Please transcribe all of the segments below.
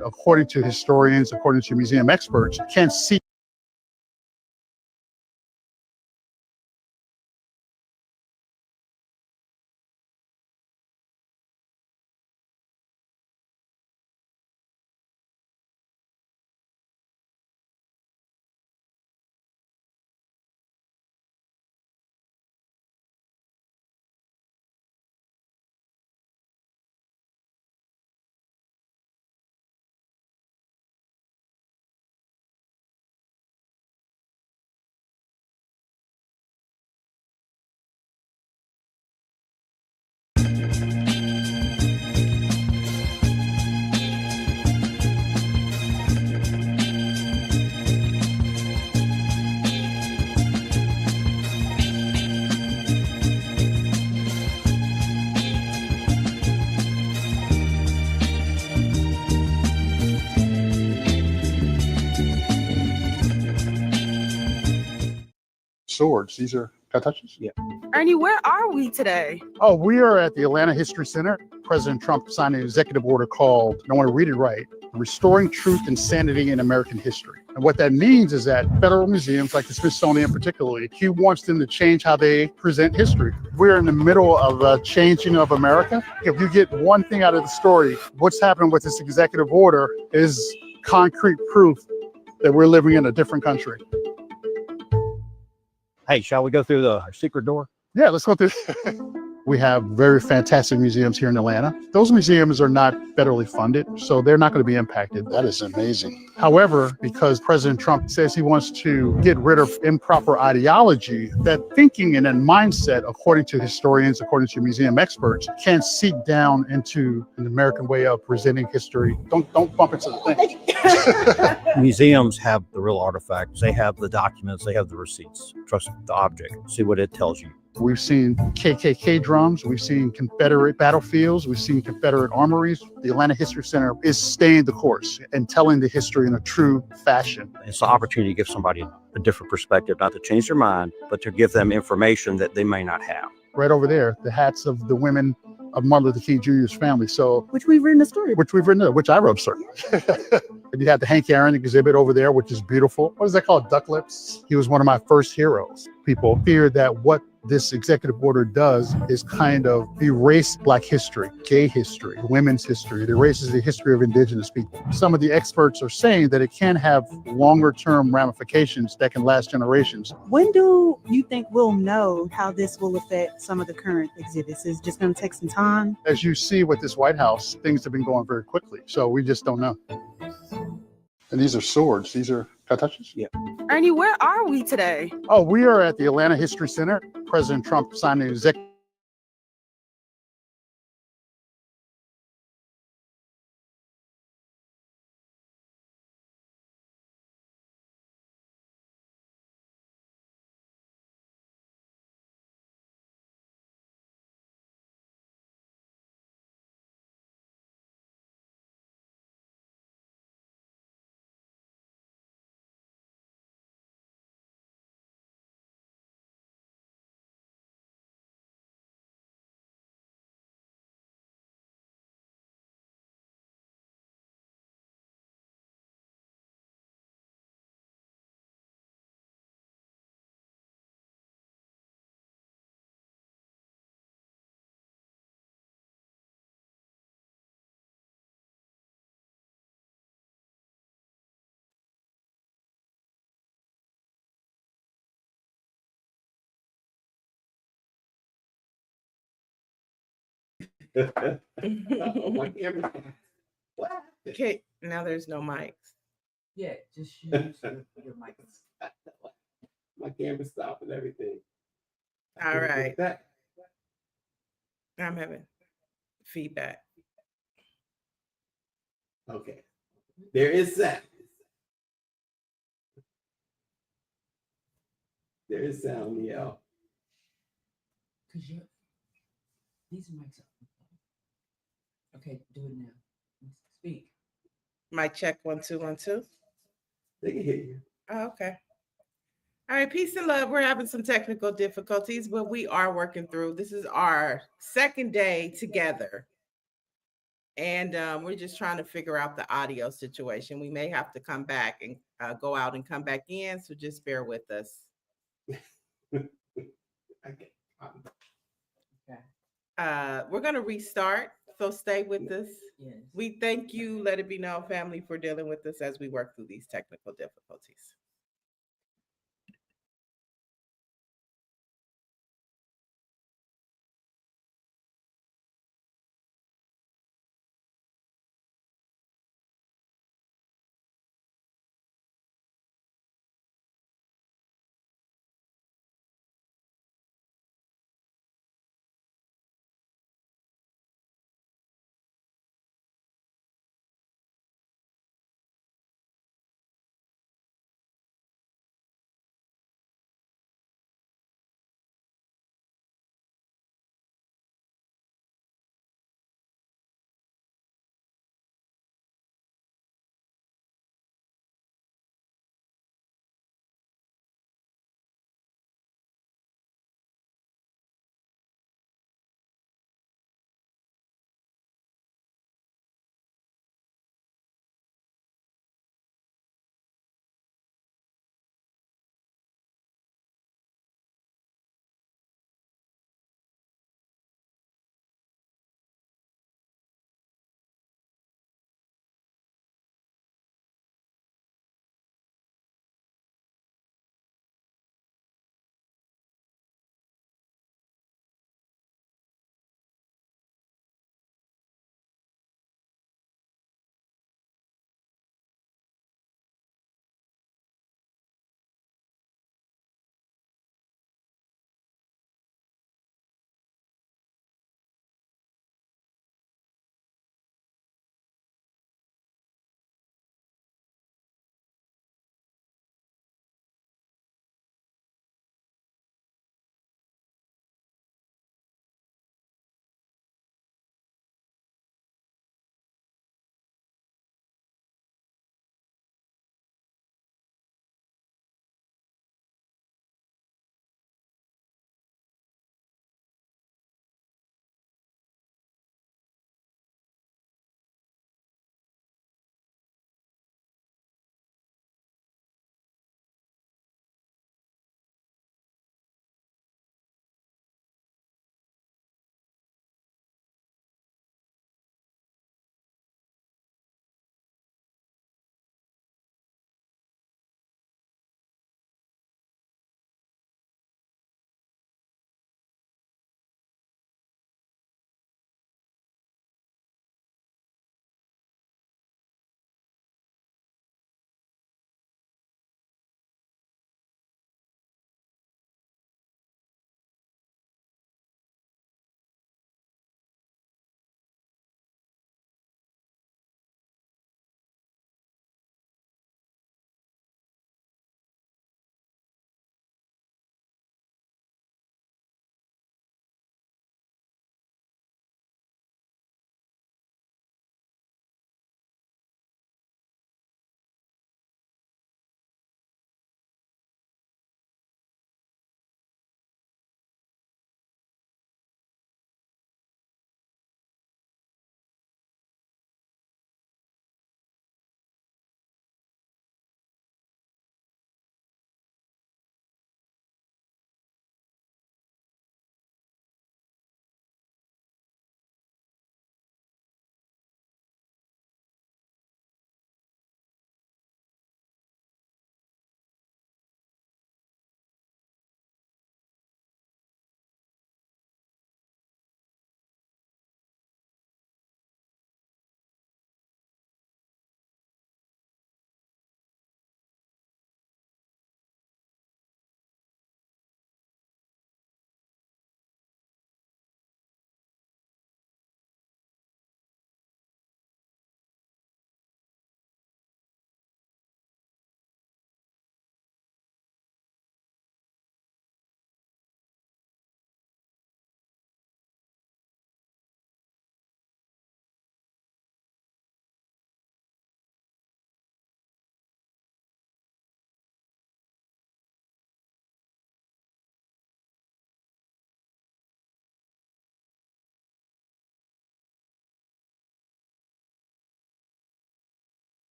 according to historians, according to museum experts, can see swords. These are, can I touch this? Yeah. Ernie, where are we today? Oh, we are at the Atlanta History Center. President Trump signed an executive order called, and I want to read it right, Restoring Truth and Sanity in American History. And what that means is that federal museums, like the Smithsonian particularly, he wants them to change how they present history. We're in the middle of a changing of America. If you get one thing out of the story, what's happening with this executive order is concrete proof that we're living in a different country. Hey, shall we go through the secret door? Yeah, let's go through. We have very fantastic museums here in Atlanta. Those museums are not federally funded, so they're not going to be impacted. That is amazing. However, because President Trump says he wants to get rid of improper ideology, that thinking and that mindset, according to historians, according to museum experts, can seep down into an American way of presenting history. Don't bump into the thing. Museums have the real artifacts. They have the documents. They have the receipts. Trust the object. See what it tells you. We've seen KKK drums, we've seen Confederate battlefields, we've seen Confederate armories. The Atlanta History Center is staying the course and telling the history in a true fashion. It's an opportunity to give somebody a different perspective, not to change their mind, but to give them information that they may not have. Right over there, the hats of the women of Martin Luther King Jr.'s family. So, Which we've written a story. which I wrote, sir. And you have the Hank Aaron exhibit over there, which is beautiful. What is that called? Duck lips. He was one of my first heroes. People fear that what this executive order does is kind of erase Black history, gay history, women's history. It erases the history of indigenous people. Some of the experts are saying that it can have longer term ramifications that can last generations. When do you think we'll know how this will affect some of the current exhibits? Is it just going to take some time? As you see with this White House, things have been going very quickly. So we just don't know. And these are swords. These are, can I touch this? Yeah. Ernie, where are we today? Oh, we are at the Atlanta History Center. President Trump signed an executive. Okay, now there's no mics. Yeah, just use your mic. My camera stopped and everything. All right, That I'm having feedback. okay. There is that. There is sound, Niele. Cause these mics are. Okay, do it now. Speak. Mic check 1 2 1 2. They can hear you. Oh, okay. All right, peace and love. We're having some technical difficulties, but we are working through. This is our second day together And we're just trying to figure out the audio situation. We may have to come back and go out and come back in, so just bear with us. Okay. We're going to restart, so stay with us. Yes. We thank you, Let It Be Known family, for dealing with us as we work through these technical difficulties.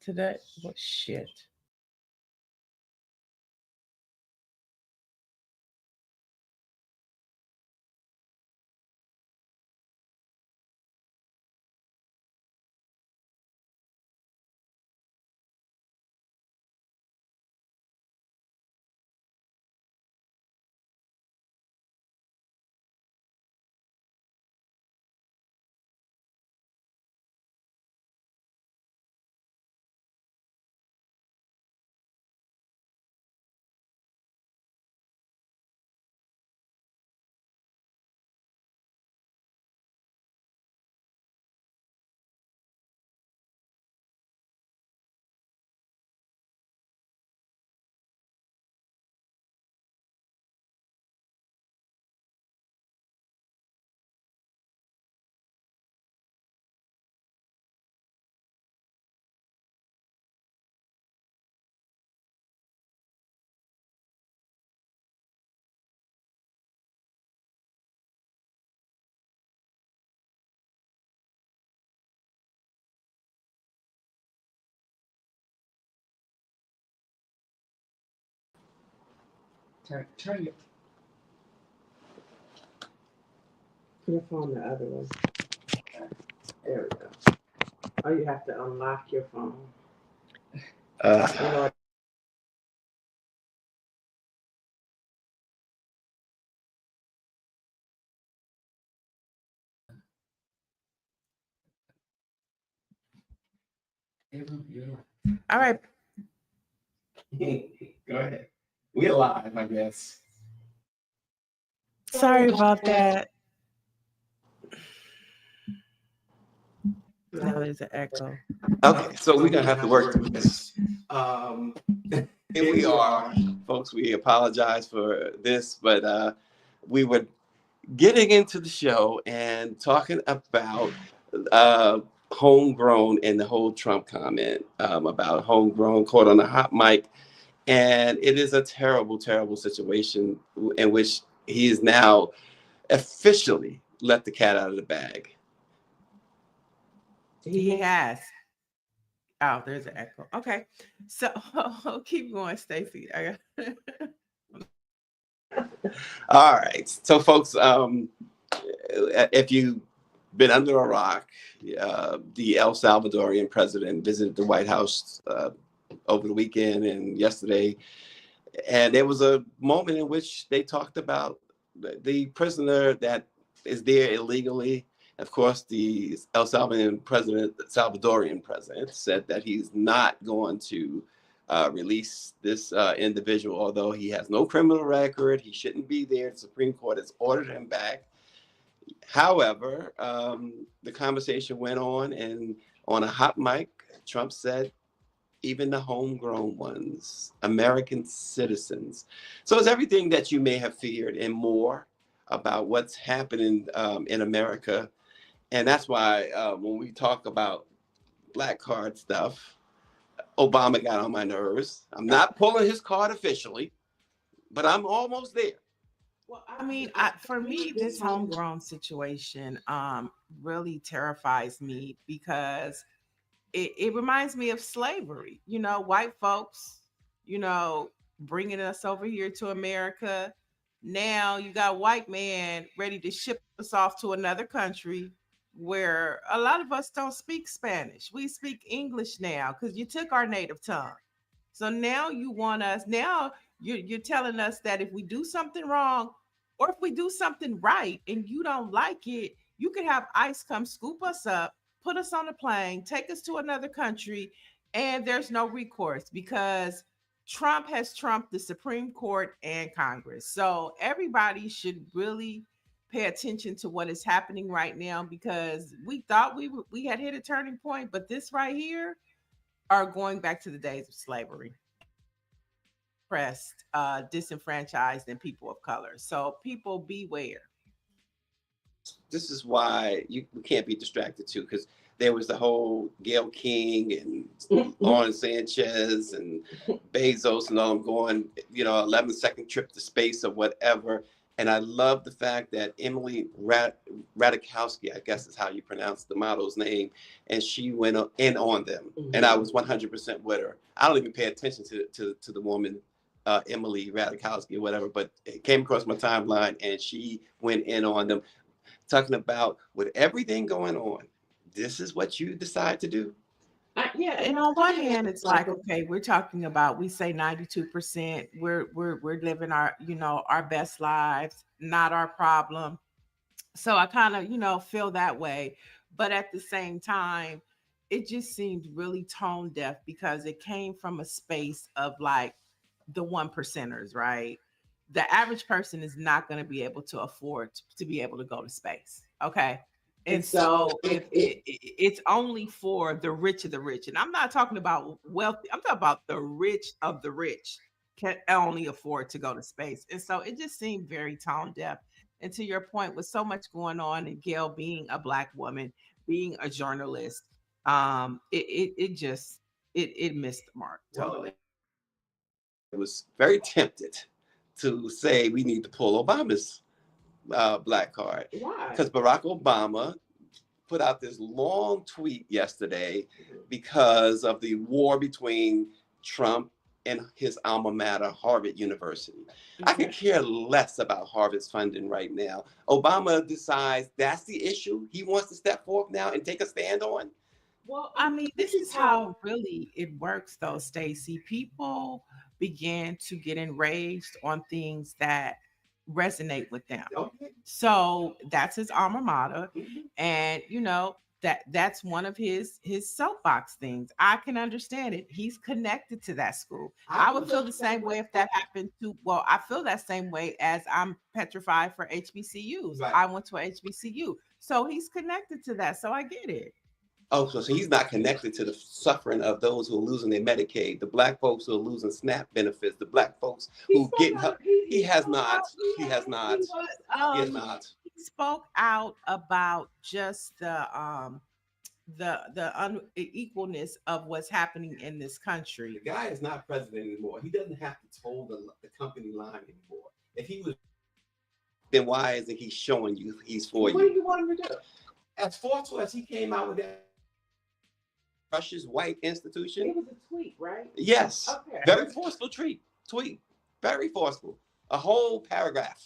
today. What shit? Turn your. Put your phone the other way. There we go. Oh, you have to unlock your phone. All right. Go ahead. We're live, I guess. Sorry about that. Now there's an echo. Okay, so we're gonna have to work through this. Here we are, folks. We apologize for this, but we were getting into the show and talking about homegrown and the whole Trump comment about homegrown caught on a hot mic. And it is a terrible, terrible situation in which he is now officially let the cat out of the bag. He has. Oh, there's an echo. Okay. So keep going, Stacy. All right. So, folks, if you've been under a rock, the El Salvadorian president visited the White House over the weekend and yesterday. And there was a moment in which they talked about the prisoner that is there illegally. Of course, the El Salvadorian president said that he's not going to release this individual, although he has no criminal record. He shouldn't be there. The Supreme Court has ordered him back. However, the conversation went on, and on a hot mic, Trump said, even the homegrown ones, American citizens. So it's everything that you may have feared and more about what's happening in America. And that's why when we talk about black card stuff, Obama got on my nerves. I'm not pulling his card officially, but I'm almost there. Well, I mean, for me, this homegrown situation really terrifies me because it reminds me of slavery. You know, white folks, bringing us over here to America. Now you got white man ready to ship us off to another country where a lot of us don't speak Spanish. We speak English now because you took our native tongue. So now you want us, now you're telling us that if we do something wrong or if we do something right and you don't like it, you could have ICE come scoop us up, put us on a plane, take us to another country, and there's no recourse because Trump has trumped the Supreme Court and Congress. So everybody should really pay attention to what is happening right now because we thought we had hit a turning point, but this right here are going back to the days of slavery. Oppressed, disenfranchised, and people of color. So people beware. This is why you can't be distracted too, because there was the whole Gail King and Lauren Sanchez and Bezos and all them going, 11-second trip to space or whatever. And I love the fact that Emily Ratajkowski, I guess is how you pronounce the model's name, and she went in on them. And I was 100% with her. I don't even pay attention to the woman, Emily Ratajkowski or whatever, but it came across my timeline and she went in on them, talking about with everything going on, this is what you decide to do. Yeah, and on one hand, it's like, okay, we're talking about, we say 92%, we're living our, our best lives, not our problem. So I kind of, feel that way. But at the same time, it just seemed really tone deaf because it came from a space of like the one percenters, right? The average person is not going to be able to afford to be able to go to space. Okay. And so if it's only for the rich of the rich, and I'm not talking about wealthy, I'm talking about the rich of the rich can only afford to go to space. And so it just seemed very tone deaf. And to your point, with so much going on, and Gail being a Black woman, being a journalist, it missed the mark totally. I was very tempted to say we need to pull Obama's Black card. Why? Because Barack Obama put out this long tweet yesterday because of the war between Trump and his alma mater, Harvard University. I could care less about Harvard's funding right now. Obama decides that's the issue he wants to step forth now and take a stand on. Well, I mean, this is how really it works, though, Stacy. People begin to get enraged on things that resonate with them. Okay. So that's his alma mater, and that's one of his soapbox things. I can understand it. He's connected to that school. I would feel the same way if that happened to. Well, I feel that same way as I'm petrified for HBCUs. Right. I went to a HBCU, so he's connected to that. So I get it. Oh, so he's not connected to the suffering of those who are losing their Medicaid, the Black folks who are losing SNAP benefits, the Black folks who get help. He has not. He has not. He has not. He spoke out about just the unequalness of what's happening in this country. The guy is not president anymore. He doesn't have to toe the company line anymore. If he was, then why isn't he showing you he's for you? What do you want him to do? As forceful as he came out with that Russia's white institution. It was a tweet, right? Yes. Okay. Very forceful tweet. Very forceful. A whole paragraph.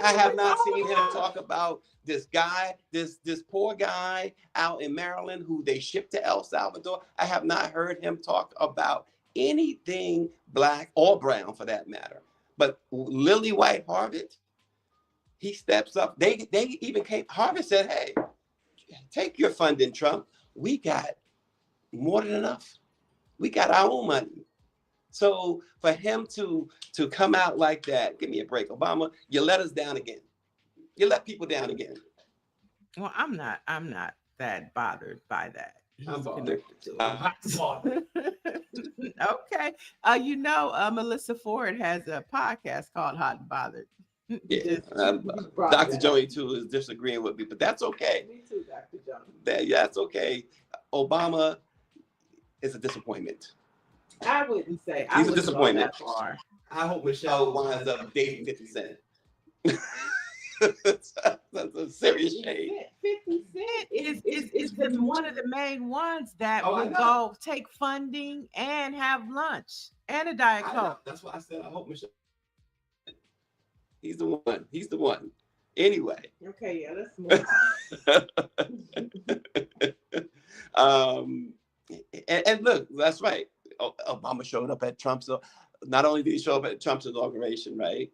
I have not seen him talk about this guy, this poor guy out in Maryland who they shipped to El Salvador. I have not heard him talk about anything Black or brown for that matter. But Lily White Harvard, he steps up. They even came, Harvard said, hey, take your funding, Trump. We got more than enough. We got our own money. So for him to come out like that, give me a break, Obama, you let us down again. You let people down again. Well, I'm not that bothered by that. I'm bothered. Okay. Melissa Ford has a podcast called Hot and Bothered. Yeah. Dr. Joey too is disagreeing with me, but that's okay. Me too, Dr. Joey. That's okay. Obama is a disappointment. I wouldn't say he's a disappointment. That far. I hope Michelle winds up dating 50 Cent. That's a serious shade. 50 Cent is one of the main ones that would go take funding and have lunch and a Diet Coke. That's why I said I hope Michelle. He's the one. He's the one. Anyway. Okay, yeah, let's move. And look, that's right. Obama showed up at Trump's. Not only did he show up at Trump's inauguration, right?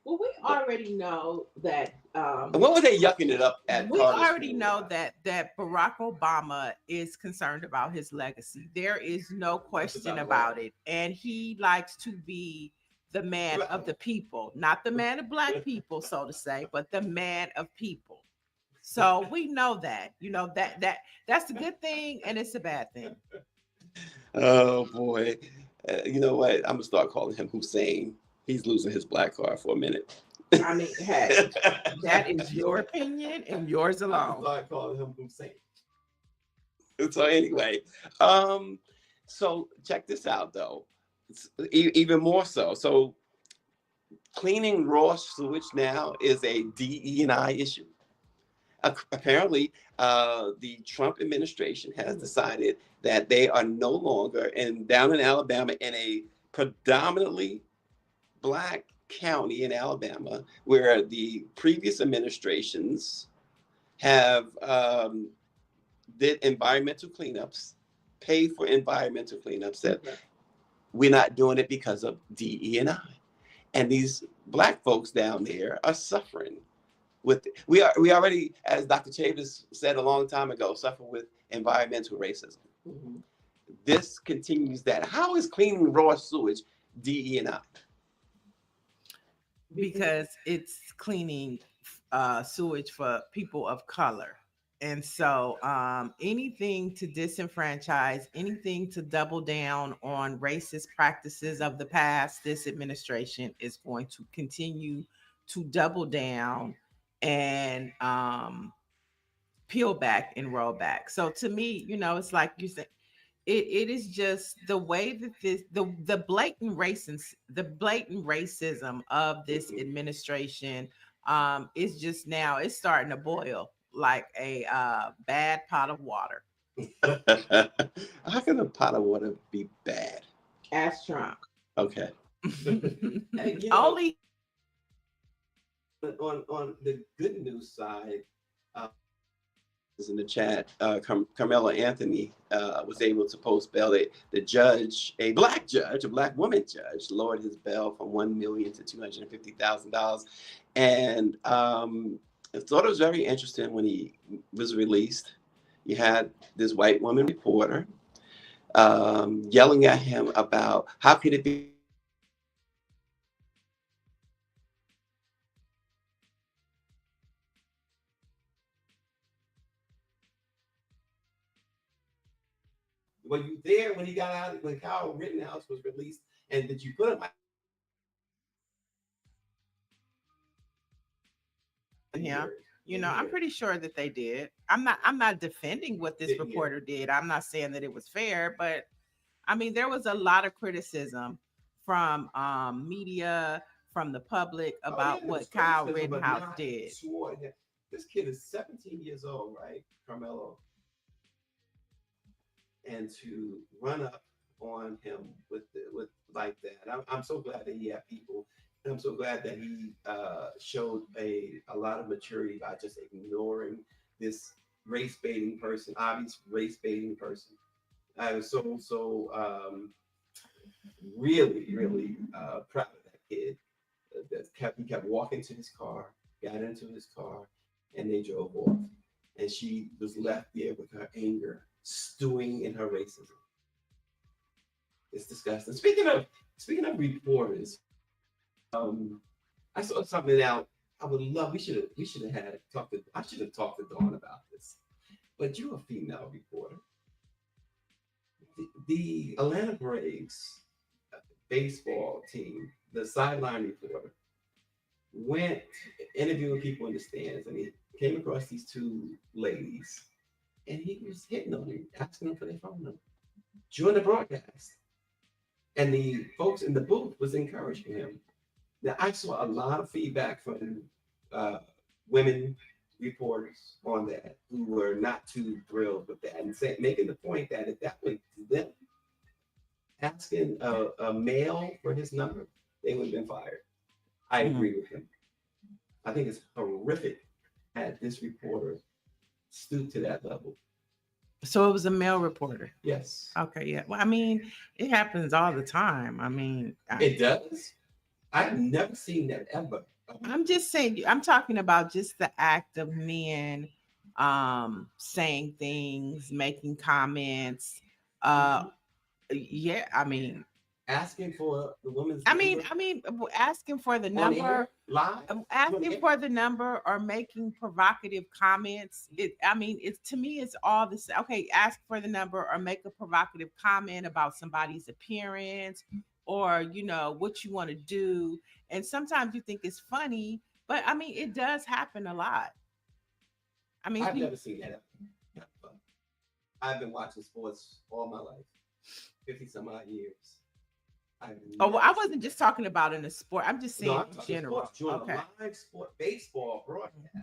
Well, we already know that. What were they yucking it up at? We already know that Barack Obama is concerned about his legacy. There is no question about it, and he likes to be the man of the people, not the man of Black people, so to say, but the man of people. So we know that. That's a good thing, and it's a bad thing. Oh boy, you know what? I'm gonna start calling him Hussein. He's losing his Black card for a minute. I mean, hey, that is your opinion and yours alone. I'm gonna start calling him Hussein. So anyway, so check this out though. It's even more so. So cleaning raw sewage now is a DE&I issue. Apparently, the Trump administration has decided that they are no longer down in Alabama, in a predominantly Black county in Alabama, where the previous administrations have did environmental cleanups, paid for environmental cleanups, that we're not doing it because of DE&I. And these Black folks down there are suffering with, we already, as Dr. Chavis said a long time ago, suffer with environmental racism. This continues that. How is cleaning raw sewage DE&I? Because it's cleaning sewage for people of color. And so anything to disenfranchise, anything to double down on racist practices of the past, this administration is going to continue to double down and peel back and roll back. So to me, it's like you said, it is just the way that the blatant racism of this administration is just now, it's starting to boil like a bad pot of water. How can a pot of water be bad? Ask Trump. Okay. Only on the good news side, is in the chat. Carmela Anthony was able to post bail. The judge, a Black woman judge, lowered his bail from $1 million to $250,000. And I thought it was very interesting when he was released. You had this white woman reporter yelling at him about how could it be were you there when he got out, when Kyle Rittenhouse was released, and did you put him? Yeah, I'm pretty sure that they did. I'm not defending what this reporter did. I'm not saying that it was fair, but I mean, there was a lot of criticism from media, from the public about what Kyle Rittenhouse did. This kid is 17 years old, right, Carmelo? And to run up on him with like that, I'm so glad that he had people. And I'm so glad that he showed a lot of maturity by just ignoring this race baiting person, obvious race baiting person. I was so really proud of that kid. He kept walking to his car, got into his car, and they drove off. And she was left there with her anger stewing in her racism. It's disgusting. Speaking of reporters, I saw something out. I would love. I should have talked to Dawn about this. But you're a female reporter. The Atlanta Braves baseball team, the sideline reporter, went interviewing people in the stands, and he came across these two ladies. And he was hitting on them, asking them for their phone number during the broadcast. And the folks in the booth was encouraging him. Now, I saw a lot of feedback from women reporters on that who were not too thrilled with that, and making the point that if that was them asking a male for his number, they would have been fired. I agree with him. I think it's horrific that this reporter stoop to that level. So it was a male reporter. Yes. Okay. Yeah. Well, I mean, it happens all the time. I mean, it does. I've never seen that ever. I'm just saying. I'm talking about just the act of men saying things, making comments. Yeah. I mean, asking for the woman's. I mean, asking for the number, asking for the number, or making provocative comments. To me, it's all this. Okay, ask for the number or make a provocative comment about somebody's appearance, or what you want to do. And sometimes you think it's funny, but I mean, it does happen a lot. I mean, I've never seen that. I've been watching sports all my life, 50 some odd years. Oh, well, I wasn't just talking about in the sport. I'm just saying No, I'm in talking general. sports. During Okay. a live sport baseball broadcast,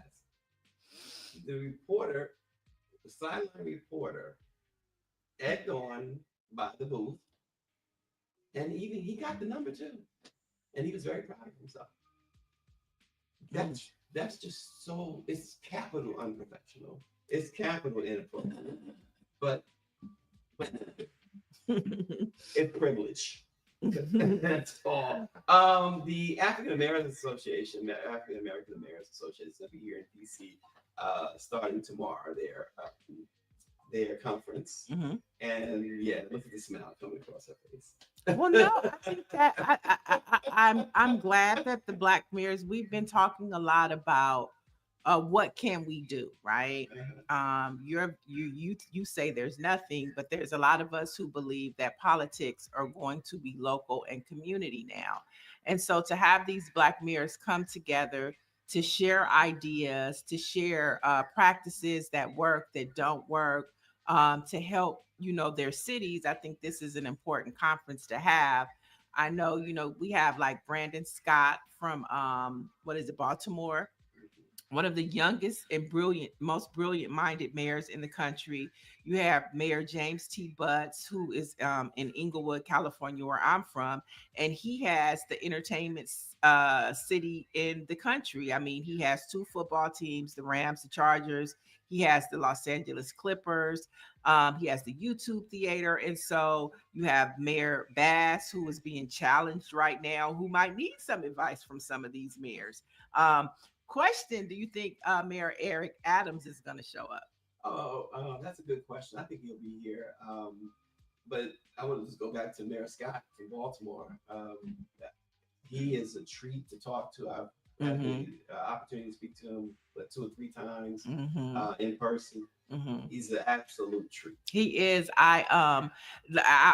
the reporter, the sideline reporter, egged on by the booth, and even he got the number too, and he was very proud of himself. That's just so, it's capital unprofessional. It's capital inappropriate, but it's privilege. That's all. The African American Association, the African American Americans Association, is going to be here in DC, starting tomorrow. Their conference, and yeah, look at the smile coming across her face. Well, no, I think that I'm glad that the Black mayors, we've been talking a lot about what can we do, right? You say there's nothing, but there's a lot of us who believe that politics are going to be local and community now. And so to have these Black mayors come together to share ideas, to share practices that work, that don't work, to help, their cities, I think this is an important conference to have. I know, we have like Brandon Scott from what is it, Baltimore, one of the youngest and most brilliant minded mayors in the country. You have Mayor James T. Butts, who is in Inglewood, California, where I'm from, and he has the entertainment city in the country. I mean, he has two football teams, the Rams, the Chargers. He has the Los Angeles Clippers. He has the YouTube theater. And so you have Mayor Bass, who is being challenged right now, who might need some advice from some of these mayors. Question: do you think Mayor Eric Adams is going to show up? That's a good question. I think he'll be here. But I want to just go back to Mayor Scott from Baltimore. He is a treat to talk to. I've had the opportunity to speak to him 2 or 3 times in person. He's an absolute treat. He is. I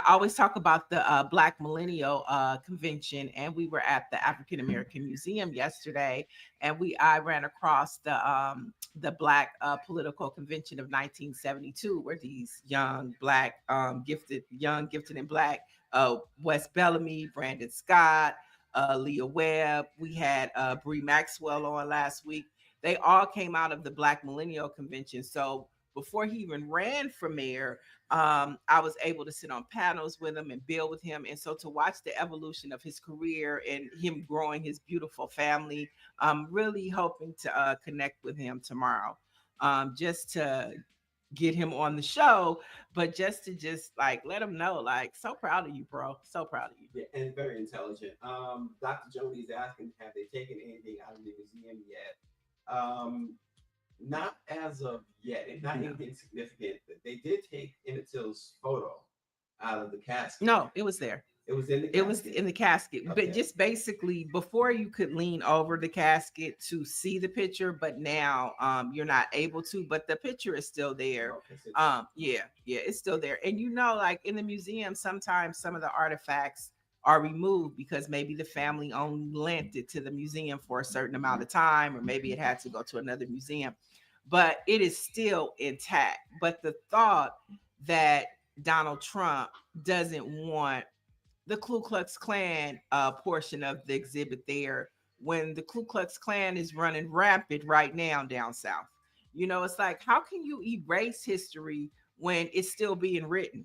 always talk about the Black Millennial Convention, and we were at the African American Museum yesterday, and I ran across the Black Political Convention of 1972, where these young Black gifted and Black, Wes Bellamy, Brandon Scott, Leah Webb. We had Bree Maxwell on last week. They all came out of the Black Millennial Convention. So before he even ran for mayor, I was able to sit on panels with him and build with him. And so to watch the evolution of his career and him growing his beautiful family, I'm really hoping to connect with him tomorrow, just to get him on the show, but just to like let him know, like, so proud of you, bro. So proud of you. Yeah, and very intelligent. Dr. Jody is asking, have they taken anything out of the museum yet? Not as of yet. Not anything significant. They did take Emmett Till's photo out of the casket. No, it was there. It was in the casket? It was in the casket. Okay. But just basically before you could lean over the casket to see the picture, but now you're not able to, but the picture is still there. Okay, yeah, it's still there. And like in the museum, sometimes some of the artifacts are removed because maybe the family only lent it to the museum for a certain amount of time, or maybe it had to go to another museum, but it is still intact. But the thought that Donald Trump doesn't want the Ku Klux Klan portion of the exhibit there, when the Ku Klux Klan is running rampant right now down south. It's like, how can you erase history when it's still being written?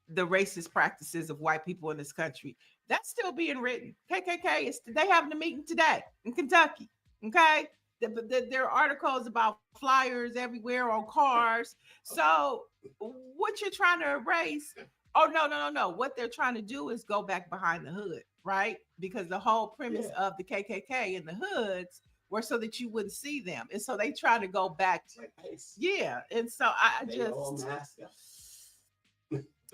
The racist practices of white people in this country, that's still being written. KKK, they having a meeting today in Kentucky. Okay, there are articles about flyers everywhere on cars. So what you're trying to erase? Oh, no. What they're trying to do is go back behind the hood, right? Because the whole premise of the KKK in the hoods were so that you wouldn't see them. And so they try to go back. Yeah. And so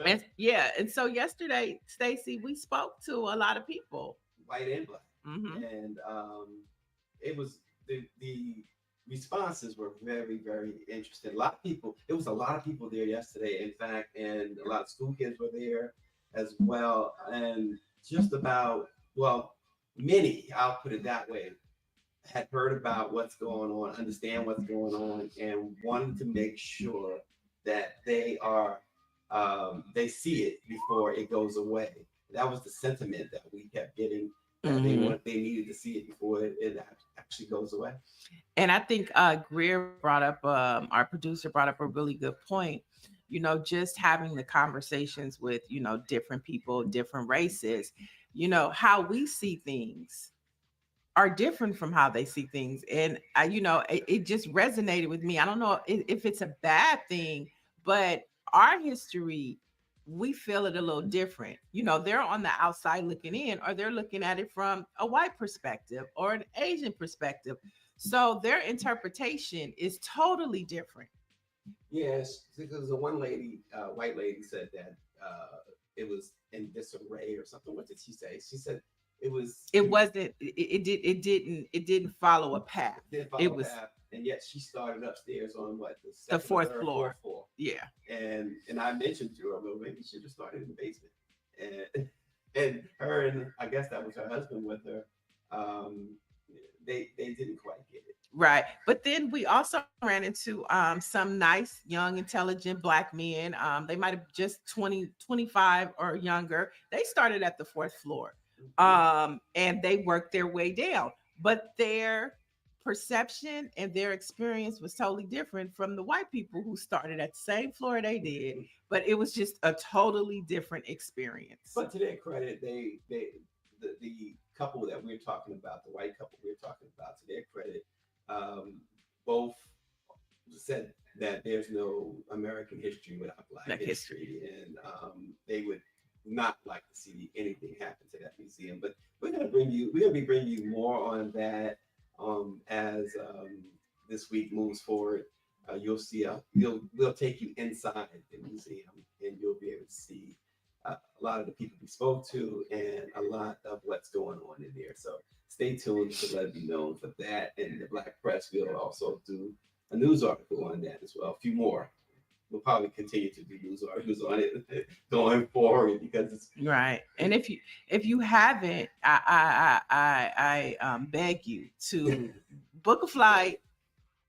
and so yesterday, Stacy, we spoke to a lot of people. White and Black. And it was the responses were very, very interesting. There was a lot of people there yesterday, in fact, and a lot of school kids were there as well. And just about, many, I'll put it that way, had heard about what's going on, understand what's going on, and wanted to make sure that they see it before it goes away. that was the sentiment that we kept getting. That Mhm. they needed to see it before it actually goes away. And I think Greer brought up, our producer brought up a really good point. Just having the conversations with, different people, different races, how we see things are different from how they see things. And it just resonated with me. I don't know if it's a bad thing, but our history, we feel it a little different. They're on the outside looking in, or they're looking at it from a white perspective or an Asian perspective. So their interpretation is totally different. Yes, because the one lady, white lady, said that it was in disarray or something. What did she say? She said it was. It wasn't. It didn't follow a path. Didn't follow It was path, and yet she started upstairs on what the the second or fourth third, floor. fourth floor. Yeah. And I mentioned to her, well, maybe she should have started in the basement. And her, and I guess that was her husband with her. They didn't quite get it. Right. But then we also ran into some nice, young, intelligent Black men. They might have just 20, 25 or younger. They started at the fourth floor, and they worked their way down. But their perception and their experience was totally different from the white people who started at the same floor they did. But it was just a totally different experience. But to their credit, the couple that we're talking about, the white couple we're talking about, to their credit, both said that there's no American history without Black history, and they would not like to see anything happen to that museum. But we're gonna be bringing you more on that as this week moves forward. You'll see we'll take you inside the museum, and you'll be able to see a lot of the people we spoke to and a lot of what's going on in there. So stay tuned to let it be known for that. And the Black Press will also do a news article on that as well. A few more. We'll probably continue to do news articles on it going forward because it's right. And if you haven't, I beg you to book a flight.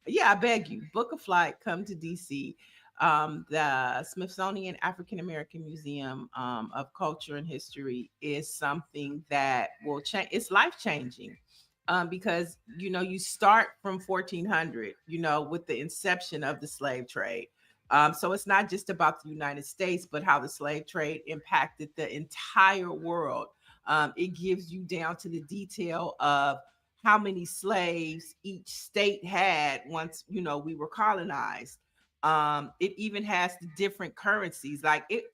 Yeah, I beg you, book a flight, come to DC. The Smithsonian African American Museum of Culture and History is something that will change. It's life changing, because you start from 1400, with the inception of the slave trade. So it's not just about the United States, but how the slave trade impacted the entire world. It gives you down to the detail of how many slaves each state had once we were colonized. It even has the different currencies, like it.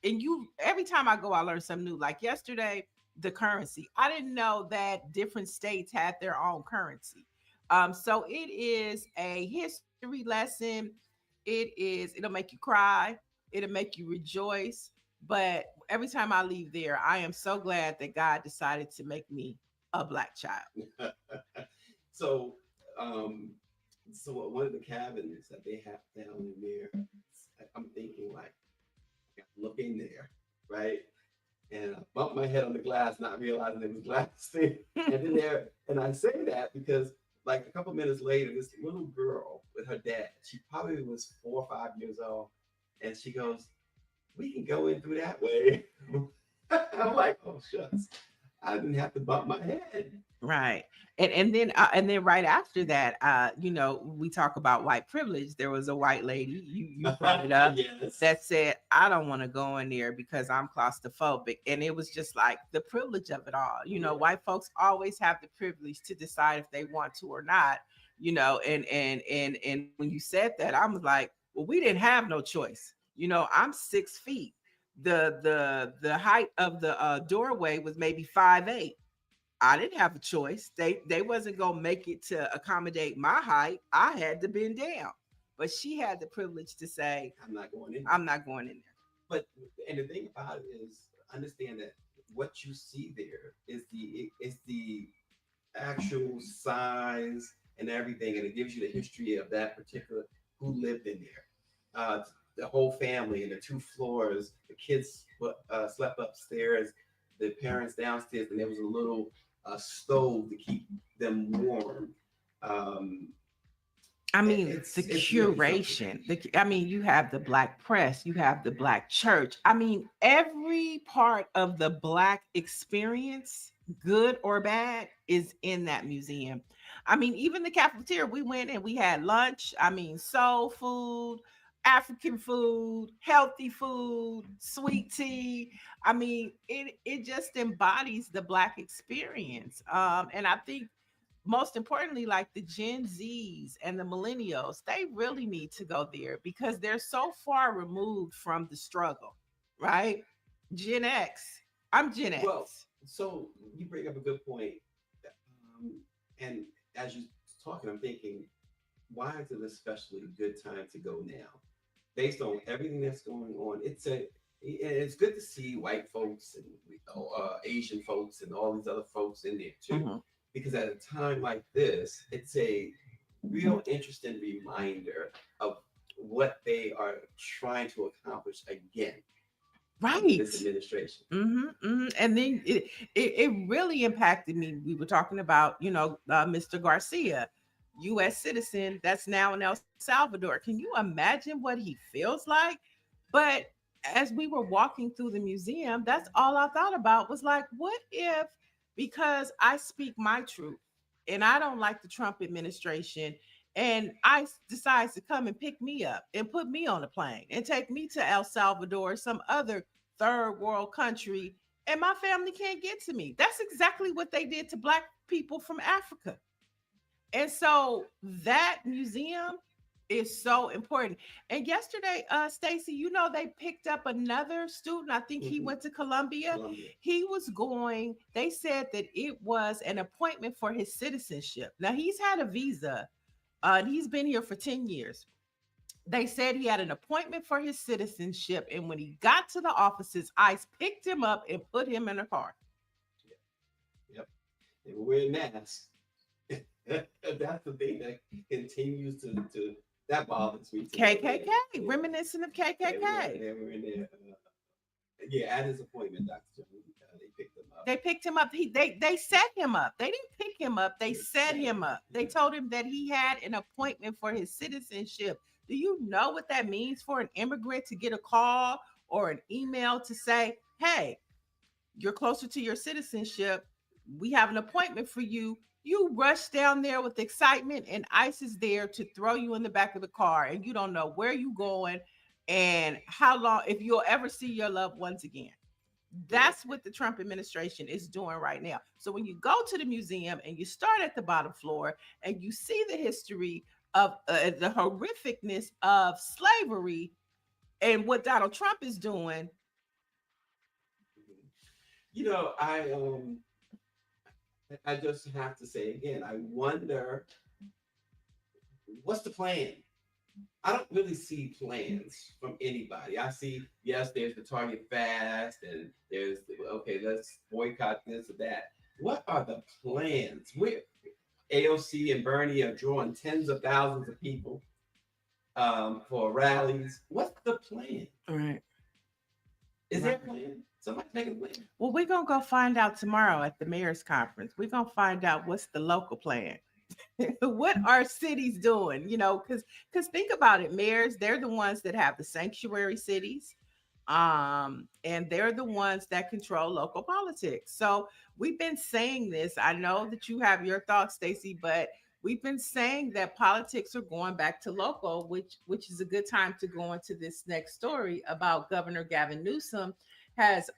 And every time I go, I learn something new. Like yesterday, the currency. I didn't know that different states had their own currency. So it is a history lesson. It'll make you cry. It'll make you rejoice. But every time I leave there, I am so glad that God decided to make me a Black child. So, so one of the cabins that they have down in there, I'm thinking like, look in there, right? And I bumped my head on the glass, not realizing it was glass thing. And I say that because like a couple minutes later, this little girl with her dad, she probably was 4 or 5 years old, and she goes, "We can go in through that way." I'm like, "Oh shucks." I didn't have to bump my head. Right. And then right after that, we talk about white privilege. There was a white lady, you brought it up, yes, that said, I don't want to go in there because I'm claustrophobic. And it was just like the privilege of it all. White folks always have the privilege to decide if they want to or not, and when you said that, I was like, well, we didn't have no choice. I'm 6 feet. The height of the doorway was maybe 5'8". I didn't have a choice. They wasn't gonna make it to accommodate my height. I had to bend down. But she had the privilege to say, I'm not going in. I'm not going in there. But and the thing about it is, understand that what you see there is the actual size and everything, and it gives you the history of that particular who lived in there. The whole family and the 2 floors. The kids slept upstairs, the parents downstairs, and there was a little stove to keep them warm. I mean, It's the it's really something. curation. I mean, you have the Black press, you have the Black church. I mean, every part of the Black experience, good or bad, is in that museum. I mean, even the cafeteria, we went and we had lunch. I mean, soul food, African food, healthy food, sweet tea. I mean, it just embodies the Black experience. And I think most importantly, like the Gen Zs and the millennials, they really need to go there because they're so far removed from the struggle, right? Gen X. I'm Gen X. Well, so you bring up a good point. And as you're talking, I'm thinking, why is it especially a good time to go now? Based on everything that's going on, it's good to see white folks and Asian folks and all these other folks in there too. Mhm. Because at a time like this, it's a real interesting reminder of what they are trying to accomplish again under Right. this administration. And then it really impacted me. We were talking about, Mr. Garcia, U.S. citizen that's now in El Salvador. Can you imagine what he feels like? But as we were walking through the museum, that's all I thought about was like, what if, because I speak my truth and I don't like the Trump administration, and ICE decides to come and pick me up and put me on a plane and take me to El Salvador or some other third world country, and my family can't get to me. That's exactly what they did to Black people from Africa. And so that museum is so important. And yesterday, Stacy, they picked up another student. I think he went to Columbia. Colombia. He was going, they said that it was an appointment for his citizenship. Now he's had a visa, and he's been here for 10 years. They said he had an appointment for his citizenship, and when he got to the offices, ICE picked him up and put him in a car. Yep. They were wearing masks. That's the thing that continues to that bothers me too. KKK, reminiscent of KKK. They were in there. Yeah, at his appointment, Dr. Jones, they picked him up. They picked him up. They set him up. They didn't pick him up. They set him up. They told him that he had an appointment for his citizenship. Do you know what that means for an immigrant to get a call or an email to say, hey, you're closer to your citizenship. We have an appointment for you. You rush down there with excitement, and ICE is there to throw you in the back of the car, and you don't know where you're going and how long, if you'll ever see your loved ones again. That's what the Trump administration is doing right now. So when you go to the museum and you start at the bottom floor and you see the history of the horrificness of slavery and what Donald Trump is doing. I just have to say again, I wonder what's the plan? I don't really see plans from anybody. I see, yes, there's the Target fast, and there's let's boycott this or that. What are the plans? Where AOC and Bernie are drawing tens of thousands of people for rallies. What's the plan? All right. Is there a plan? Somebody make a plan. Well, we're going to go find out tomorrow at the mayor's conference. We're going to find out what's the local plan. What are cities doing? Because think about it, mayors, they're the ones that have the sanctuary cities. And they're the ones that control local politics. So we've been saying this. I know that you have your thoughts, Stacy, but we've been saying that politics are going back to local, which is a good time to go into this next story about Governor Gavin Newsom has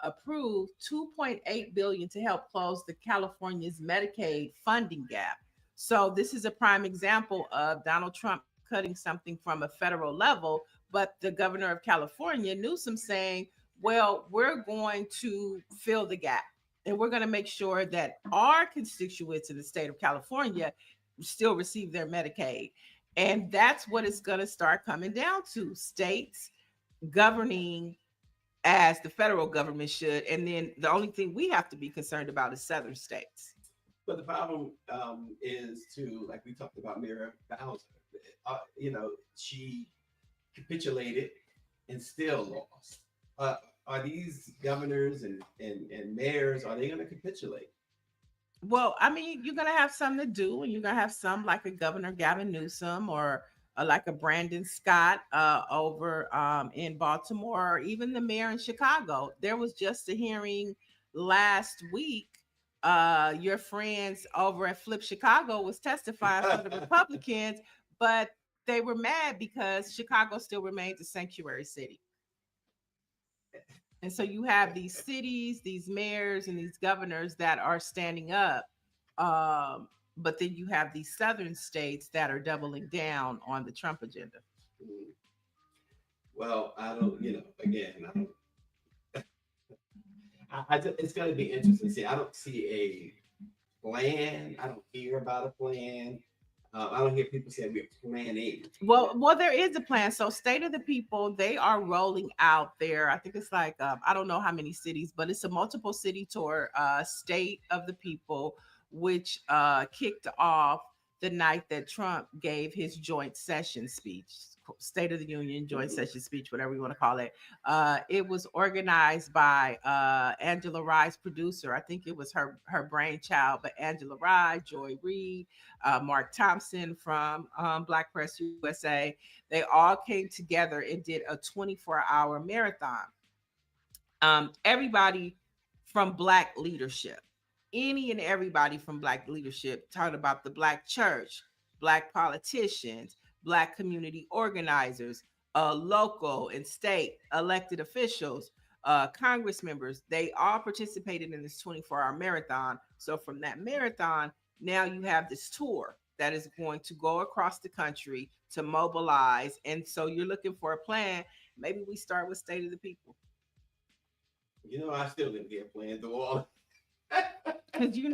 approved $2.8 billion to help close the California's Medicaid funding gap. So this is a prime example of Donald Trump cutting something from a federal level, but the governor of California, Newsom, saying, well, we're going to fill the gap and we're going to make sure that our constituents in the state of California still receive their Medicaid. And that's what it's going to start coming down to, states governing as the federal government should. And then the only thing we have to be concerned about is southern states. But the problem is like we talked about Mayor Bowser, she capitulated and still lost. Are these governors and mayors, are they going to capitulate? Well, I mean, you're gonna have some to do, and you're gonna have some like a Governor Gavin Newsom or like a Brandon Scott over in Baltimore, or even the mayor in Chicago. There was just a hearing last week. Your friends over at Flip Chicago was testifying for the Republicans, but they were mad because Chicago still remains a sanctuary city. And so you have these cities, these mayors, and these governors that are standing up. Um, but then you have these southern states that are doubling down on the Trump agenda. Mm. Well, I don't, again, I don't, it's going to be interesting. See, I don't see a plan. I don't hear about a plan. I don't hear people say we're planning. Well, there is a plan. So, State of the People, they are rolling out there. I think it's like I don't know how many cities, but it's a multiple city tour. State of the People, which kicked off the night that Trump gave his joint session speech, State of the Union joint session speech, whatever you want to call it. It was organized by Angela Rye's producer. I think it was her brainchild, but Angela Rye, Joy Reid, Mark Thompson from Black Press USA. They all came together and did a 24-hour marathon. Everybody from Black leadership, any and everybody from Black leadership, talking about the Black church, Black politicians, Black community organizers, local and state elected officials, Congress members. They all participated in this 24-hour marathon. So from that marathon, now you have this tour that is going to go across the country to mobilize. And so you're looking for a plan. Maybe we start with State of the People. I still didn't hear plans to all. Because you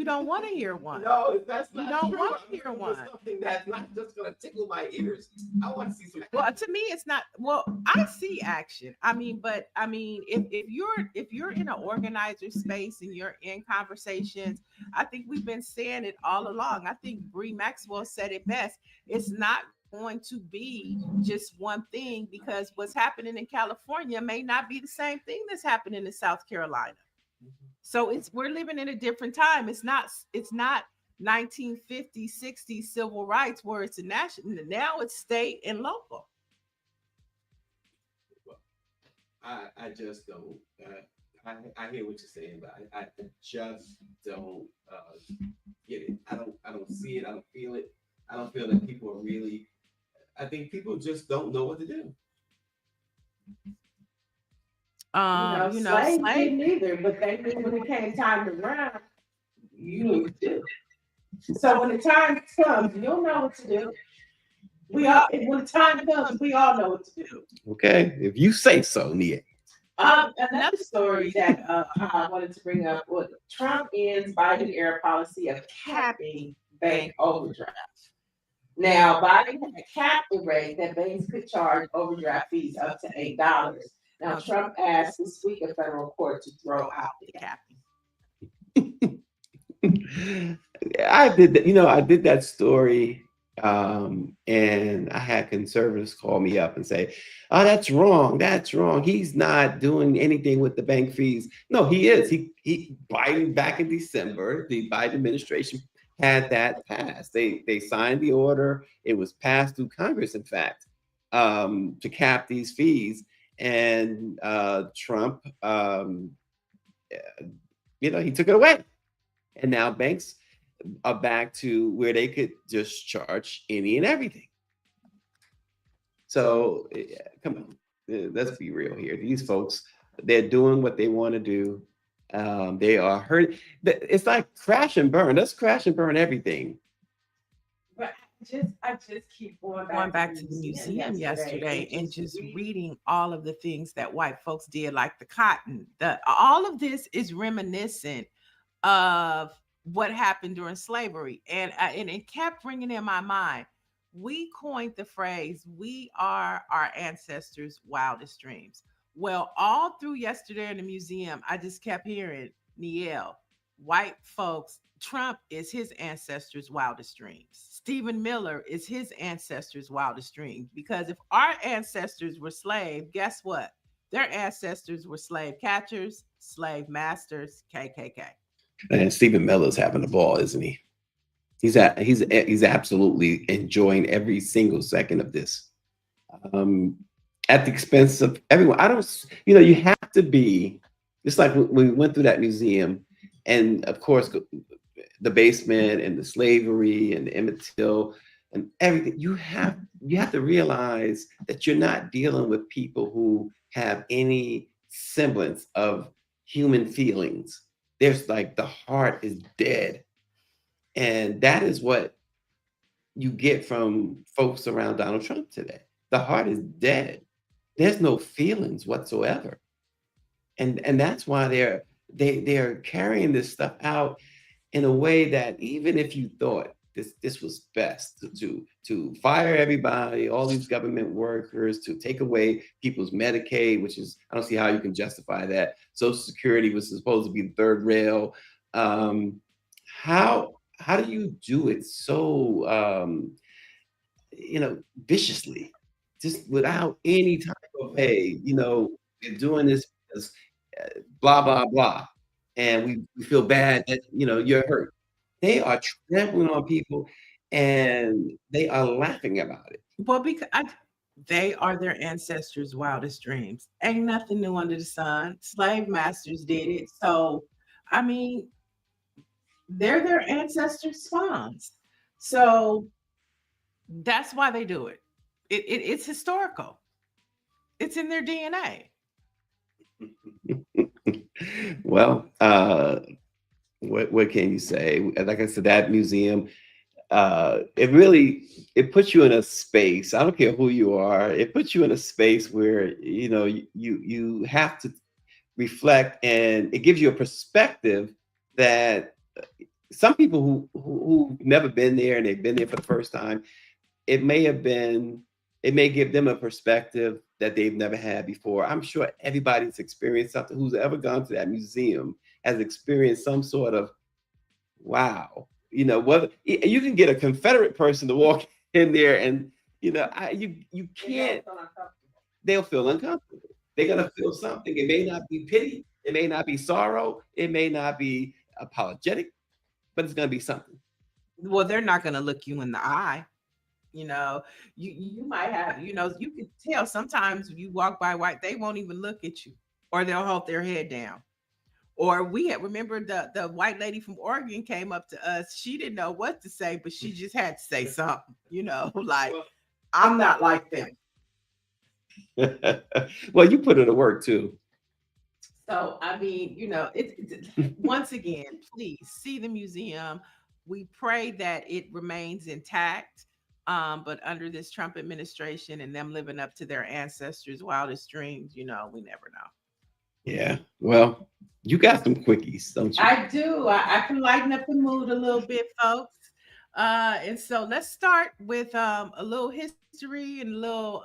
don't want to hear one. No, that's not You don't true. want to I'm hear looking for one. something that's not just going to tickle my ears. I want to see some. Well, to me, it's not. Well, I see action. I mean, but I mean, if you're in an organizer space and you're in conversations, I think we've been saying it all along. I think Bree Maxwell said it best. It's not going to be just one thing, because what's happening in California may not be the same thing that's happening in South Carolina. So we're living in a different time. It's not 1950s, 60s civil rights where it's a national. Now it's state and local. Well, I just don't. I hear what you're saying, but I just don't get it. I don't see it. I don't feel it. I don't feel that people are really. I think people just don't know what to do. Slaves didn't either, but they knew when it came time to run, you knew what to do. So when the time comes, you'll know what to do. When the time comes, we all know what to do. Okay, if you say so, Niele. Another story that I wanted to bring up was Trump ends Biden era policy of capping bank overdrafts. Now, Biden had capped the rate that banks could charge overdraft fees up to $8. Now, Trump asked this week a federal court to throw out the capping. I did that. I did that story, and I had conservatives call me up and say, "Oh, that's wrong. That's wrong. He's not doing anything with the bank fees." No, he is. He Biden back in December, the Biden administration had that passed. They signed the order. It was passed through Congress, in fact, to cap these fees. And Trump, he took it away. And now banks are back to where they could just charge any and everything. So come on, let's be real here. These folks, they're doing what they want to do. They are hurt. It's like crash and burn. Let's crash and burn everything. But I just keep going back to the museum yesterday and just reading all of the things that white folks did, like the cotton. All of this is reminiscent of what happened during slavery, and it kept ringing in my mind. We coined the phrase, "We are our ancestors' wildest dreams." Well, all through yesterday in the museum, I just kept hearing, Niele, white folks, Trump is his ancestors' wildest dreams. Stephen Miller is his ancestors' wildest dreams. Because if our ancestors were slaves, guess what? Their ancestors were slave catchers, slave masters, KKK. And Stephen Miller's having a ball, isn't he? He's absolutely enjoying every single second of this, at the expense of everyone. I don't, you have to be, just like when we went through that museum, and of course, the basement and the slavery and the Emmett Till and everything. You have to realize that you're not dealing with people who have any semblance of human feelings. There's like the heart is dead. And that is what you get from folks around Donald Trump today. The heart is dead. There's no feelings whatsoever. And that's why they're carrying this stuff out in a way that even if you thought this was best to fire everybody, all these government workers, to take away people's Medicaid, which is, I don't see how you can justify that. Social Security was supposed to be the third rail. How do you do it so viciously, just without any type of, hey, you're doing this because blah blah blah, and we feel bad that you're hurt. They are trampling on people, and they are laughing about it. Well, because they are their ancestors' wildest dreams. Ain't nothing new under the sun. Slave masters did it. So, I mean, they're their ancestors' spawns. So that's why they do it. It's historical. It's in their DNA. Well, what can you say? Like I said, that museum, it puts you in a space. I don't care who you are. It puts you in a space where you have to reflect, and it gives you a perspective that some people who've never been there and they've been there for the first time, it may give them a perspective that they've never had before. I'm sure everybody's experienced something. Who's ever gone to that museum has experienced some sort of wow. Whether you can get a Confederate person to walk in there, and you can't. They'll feel uncomfortable. They're gonna feel something. It may not be pity. It may not be sorrow. It may not be apologetic, but it's gonna be something. Well, they're not going to look you in the eye. You might have, you can tell sometimes when you walk by white, they won't even look at you, or they'll hold their head down. Or remember the white lady from Oregon came up to us. She didn't know what to say, but she just had to say something, like, I'm not like them. Well, you put it to work too. So, I mean, once again, please see the museum. We pray that it remains intact. But under this Trump administration and them living up to their ancestors' wildest dreams, we never know. Yeah. Well, you got some quickies, don't you? I do. I can lighten up the mood a little bit, folks. And so let's start with a little history and a little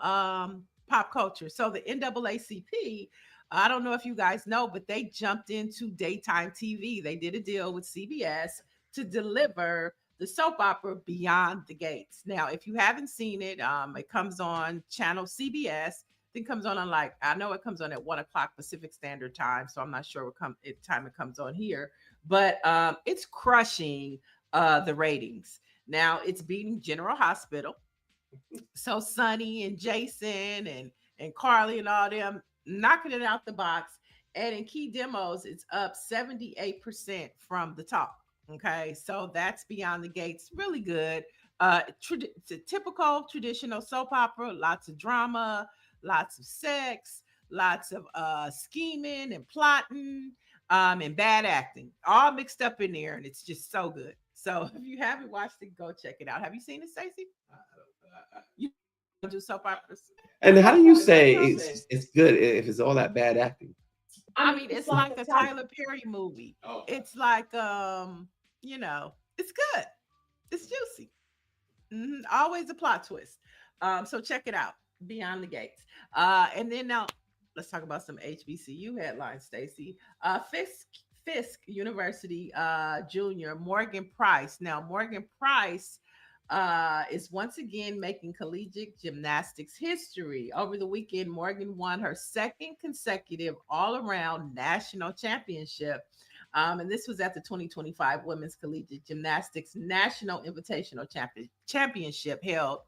pop culture. So the NAACP, I don't know if you guys know, but they jumped into daytime TV. They did a deal with CBS to deliver the soap opera Beyond the Gates. Now, if you haven't seen it, it comes on channel CBS. It comes on like, I know it comes on at 1:00 Pacific Standard Time, so I'm not sure what time it comes on here, but it's crushing the ratings. Now it's beating General Hospital. So Sonny and Jason and Carly and all them knocking it out the box. And in key demos, it's up 78% from the top. Okay, so that's Beyond the Gates. Really good. It's a typical traditional soap opera, lots of drama, lots of sex, lots of scheming and plotting, and bad acting, all mixed up in there, and it's just so good. So if you haven't watched it, go check it out. Have you seen it, Stacy? You do soap operas? And how do you say it's good if it's all that bad acting? I mean, it's like a Tyler Perry movie. Oh. It's like, it's good. It's juicy. Always a plot twist. So check it out, Beyond the Gates. And then now let's talk about some HBCU headlines, Stacy. Fisk University Junior Morgan Price. Now, Morgan Price is once again making collegiate gymnastics history. Over the weekend, Morgan won her second consecutive all-around national championship. And this was at the 2025 Women's Collegiate Gymnastics National Invitational Championship held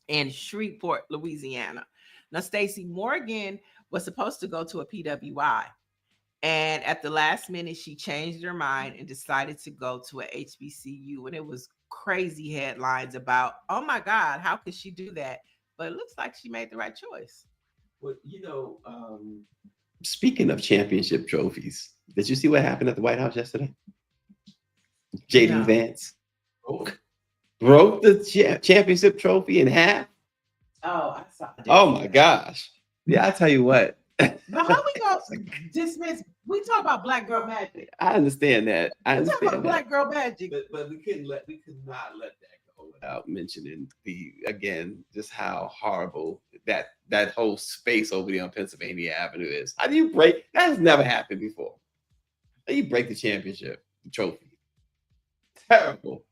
in Shreveport, Louisiana. Now, Stacy Morgan was supposed to go to a PWI. And at the last minute, she changed her mind and decided to go to a HBCU. And it was crazy headlines about, oh my God, how could she do that? But it looks like she made the right choice. Well, speaking of championship trophies, did you see what happened at the White House yesterday? JD No. Vance broke the championship trophy in half. Oh, I saw that. Oh my gosh. Yeah, I tell you what. But how we gonna dismiss? We talk about Black Girl Magic. I understand that. I We talk understand about that. Black Girl Magic. But we could not let that go without mentioning just how horrible that whole space over there on Pennsylvania Avenue is. How do you break? That has never happened before. How do you break the championship trophy? Terrible.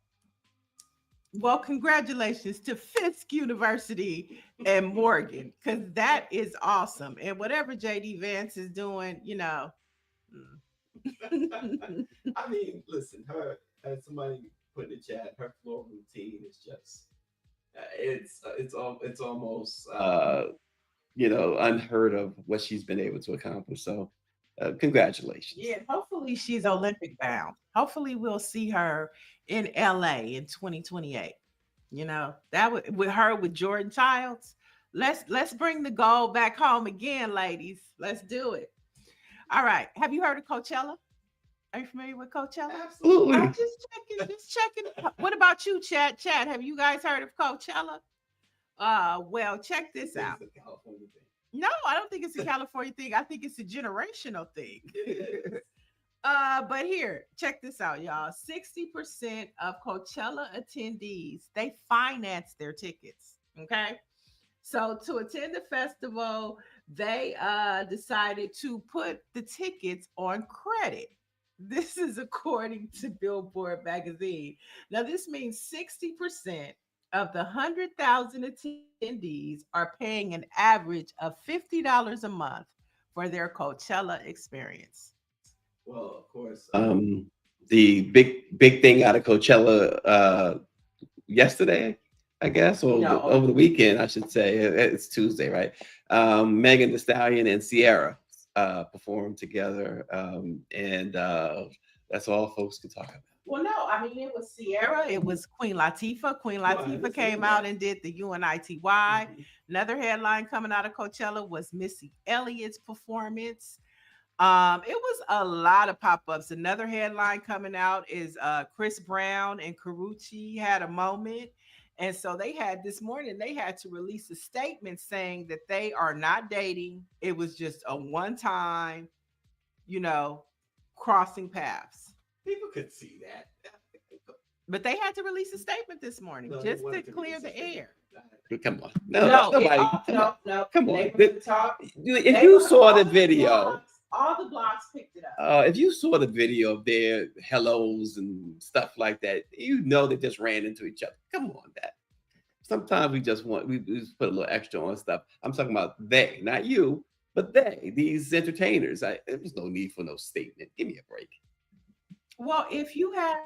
Well, congratulations to Fisk University and Morgan, because that is awesome. And whatever JD Vance is doing, I mean, listen, as somebody put in the chat, her floor routine is just it's almost unheard of what she's been able to accomplish. So congratulations. Yeah, hopefully she's Olympic bound. Hopefully we'll see her in LA in 2028. That would with Jordan Childs. Let's bring the gold back home again, ladies. Let's do it. All right. Have you heard of Coachella? Are you familiar with Coachella? Absolutely. I'm just checking. What about you, Chad? Chad, have you guys heard of Coachella? Well, check this out. No, I don't think it's a California thing. I think it's a generational thing. But here, check this out, y'all. 60% of Coachella attendees, they finance their tickets. Okay. So to attend the festival, they decided to put the tickets on credit. This is according to Billboard magazine. Now, this means 60% of the 100,000 attendees are paying an average of $50 a month for their Coachella experience. Well, of course. The big thing out of Coachella yesterday, I guess, or over the weekend, I should say. It's Tuesday, right? Megan Thee Stallion and Ciara performed together, and that's all folks could talk about. Well, no, I mean, it was Ciara, it was Queen Latifah. Queen Latifah came out and did the UNITY. Mm-hmm. Another headline coming out of Coachella was Missy Elliott's performance. It was a lot of pop-ups. Another headline coming out is Chris Brown and Karrueche had a moment. And so this morning, they had to release a statement saying that they are not dating. It was just a one-time, crossing paths. People could see that. But they had to release a statement this morning just to clear the air. Come on. No. Come on. If you saw the video. All the blogs picked it up. If you saw the video of their hellos and stuff like that, they just ran into each other. Come on, that. Sometimes we just put a little extra on stuff. I'm talking about they, not you, but they, these entertainers. There's no need for no statement. Give me a break. Well, if you have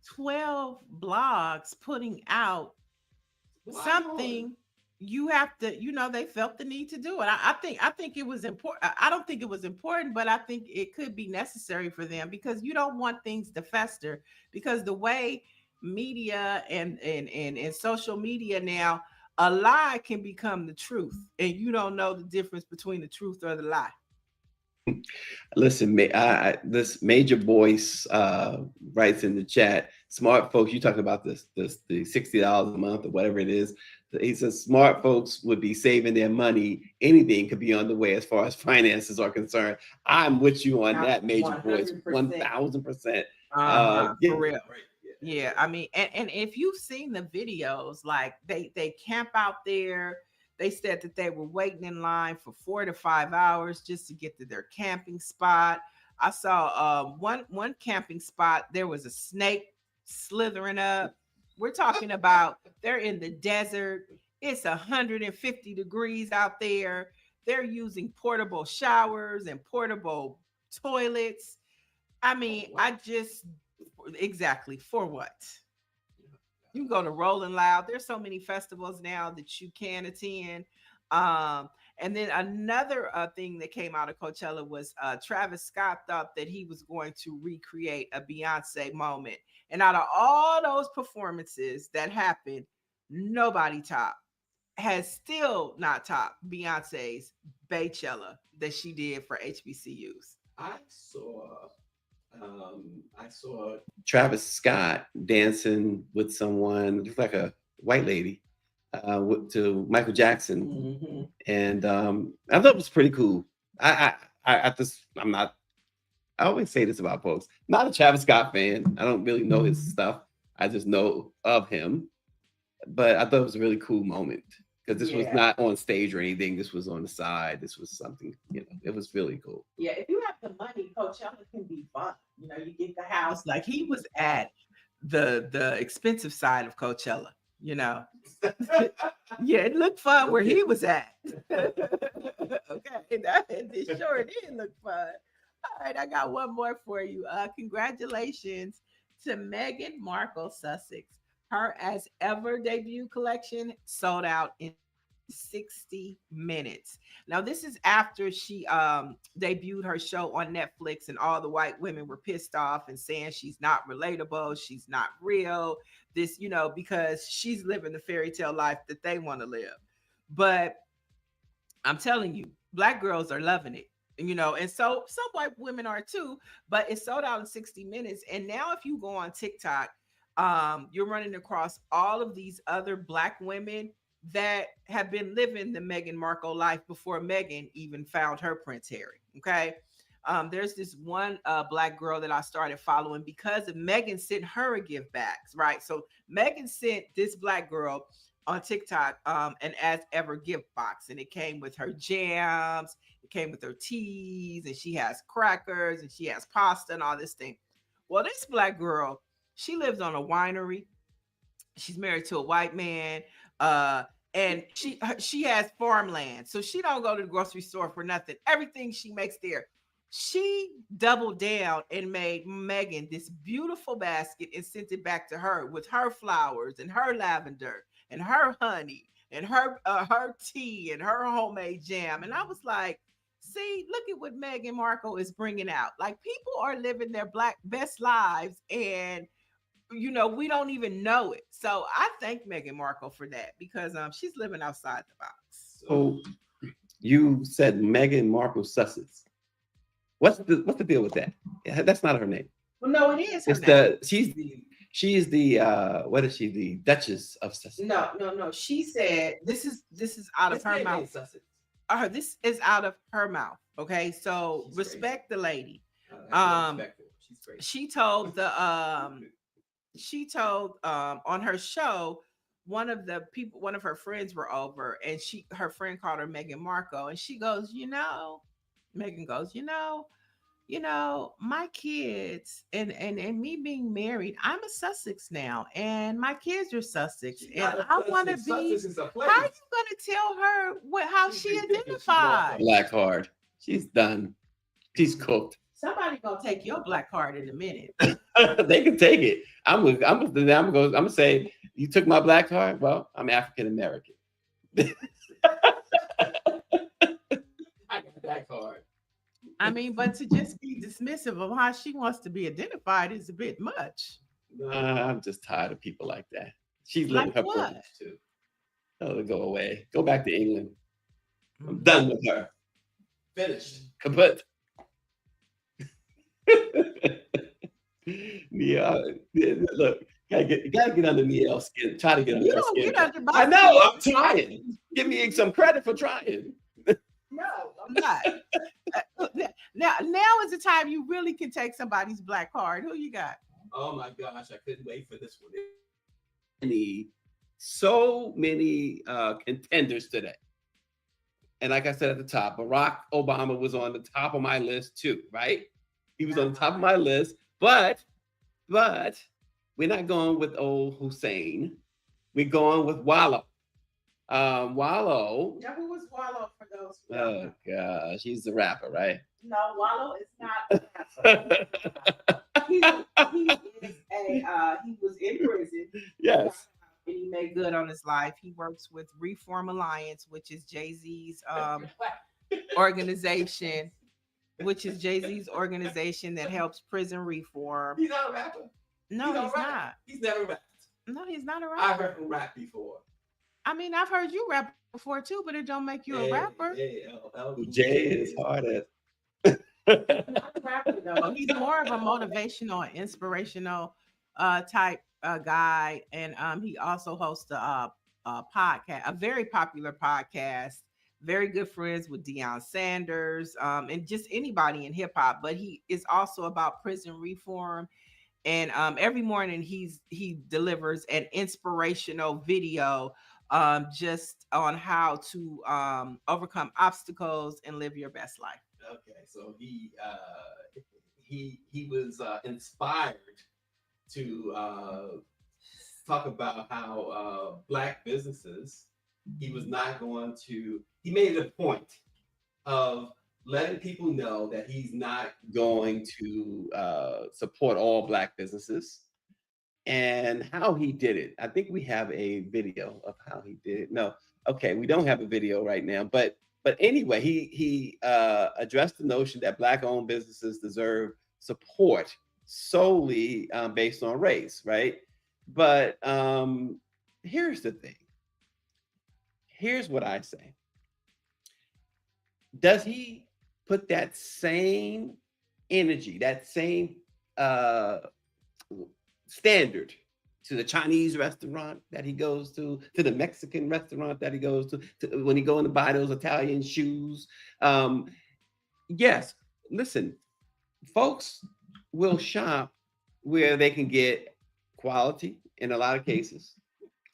12 blogs putting out something, you have to, they felt the need to do it. I think it was important. I don't think it was important, but I think it could be necessary for them because you don't want things to fester, because the way media and social media now, a lie can become the truth and you don't know the difference between the truth or the lie. Listen, this Major Voice writes in the chat, smart folks, you talking about the $60 a month or whatever it is. He says smart folks would be saving their money. Anything could be on the way as far as finances are concerned. I'm with you on that, Major Voice, 1,000%. For real. Yeah, I mean, and if you've seen the videos, like they camp out there. They said that they were waiting in line for 4 to 5 hours just to get to their camping spot. I saw one camping spot. There was a snake slithering up. We're talking about they're in the desert. It's 150 degrees out there. They're using portable showers and portable toilets. I mean, I just exactly for what? You can go to Rolling Loud. There's so many festivals now that you can attend. And then another thing that came out of Coachella was Travis Scott thought that he was going to recreate a Beyonce moment. And out of all those performances that happened, nobody has still not topped Beyonce's Baychella that she did for HBCUs. I saw Travis Scott dancing with someone, just like a white lady, to Michael Jackson, and I thought it was pretty cool. I I'm not. I always say this about folks. Not a Travis Scott fan. I don't really know his stuff. I just know of him, but I thought it was a really cool moment because this was not on stage or anything. This was on the side. This was something, it was really cool. Yeah, if you have the money, Coachella can be fun. You get the house. Like he was at the expensive side of Coachella, Yeah, it looked fun where he was at. Okay, it sure did look fun. All right, I got one more for you. Congratulations to Meghan Markle Sussex. Her As Ever debut collection sold out in 60 minutes. Now, this is after she debuted her show on Netflix, and all the white women were pissed off and saying she's not relatable, she's not real, this, because she's living the fairy tale life that they want to live. But I'm telling you, Black girls are loving it. And so some white women are too, but it sold out in 60 minutes. And now if you go on TikTok, you're running across all of these other Black women that have been living the Meghan Markle life before Meghan even found her Prince Harry. Okay. There's this one Black girl that I started following because of Meghan sent her a gift back, right? So Meghan sent this Black girl on TikTok an As Ever gift box, and it came with her jams, it came with her teas, and she has crackers and she has pasta and all this thing. Well, this Black girl, she lives on a winery. She's married to a white man, and she has farmland, so she don't go to the grocery store for nothing. Everything she makes there. She doubled down and made Meghan this beautiful basket and sent it back to her with her flowers and her lavender and her honey and her tea and her homemade jam. And I was like, see, look at what Meghan Markle is bringing out. Like, people are living their Black best lives, and we don't even know it. So I thank Meghan Markle for that, because she's living outside the box. So you said Meghan Markle Sussex. What's the deal with that? That's not her name. Well, no, it is her It's name. she's the what is she? The Duchess of Sussex. No. She said This is out of her mouth. This is out of her mouth. Okay, so She's respect the lady. She's crazy. She told on her show, one of her friends were over, and her friend called her Meghan Markle, and she goes, Meghan goes, my kids and me being married, I'm a Sussex now, and my kids are Sussex, and I want to be. How are you going to tell her how she identifies? Black card. She's done. She's cooked. Somebody gonna take your Black card in a minute. They can take it. I'm gonna say, you took my Black card. Well, I'm African American. I got that card. I mean, but to just be dismissive of how she wants to be identified is a bit much. I'm just tired of people like that. She's living Like her what? privilege too. Oh, go away. Go back to England. I'm done with her. Finished. Kaput. Yeah, look, you gotta get under Niele's skin. Try to get under her skin. Get under my I know, skin. I'm trying. Give me some credit for trying. No, I'm not. Now is the time you really can take somebody's Black card. Who you got? Oh my gosh, I couldn't wait for this one. So many contenders today. And like I said at the top, Barack Obama was on the top of my list too, right? He was on the top of my list, but we're not going with old Hussein. We're going with Wallow. Wallow. Yeah, who was Wallow for those? Oh gosh, he's the rapper, right? No, Wallow is not a rapper. Yes. And he made good on his life. He works with Reform Alliance, which is Jay-Z's organization, that helps prison reform. He's not a rapper. No, he's rap. not. He's never rapped. No, he's not a rapper. I've heard him rap before. I mean, I've heard you rap before too, but it don't make you a rapper. Jay is hard as. Not a rapper though. He's more of a motivational and inspirational type guy, and he also hosts a podcast, a very popular podcast. Very good friends with Deion Sanders, and just anybody in hip hop. But he is also about prison reform. And every morning he delivers an inspirational video just on how to overcome obstacles and live your best life. Okay, so he was inspired to talk about how Black businesses, he made it a point of letting people know that he's not going to support all Black businesses, and how he did it. I think we have a video of how he did it. No, okay, we don't have a video right now, but anyway, he addressed the notion that Black-owned businesses deserve support solely based on race, right? But here's the thing. Here's what I say. Does he put that same energy, that same standard to the Chinese restaurant that he goes to the Mexican restaurant that he goes to when he going to buy those Italian shoes? Yes, listen, folks will shop where they can get quality, in a lot of cases,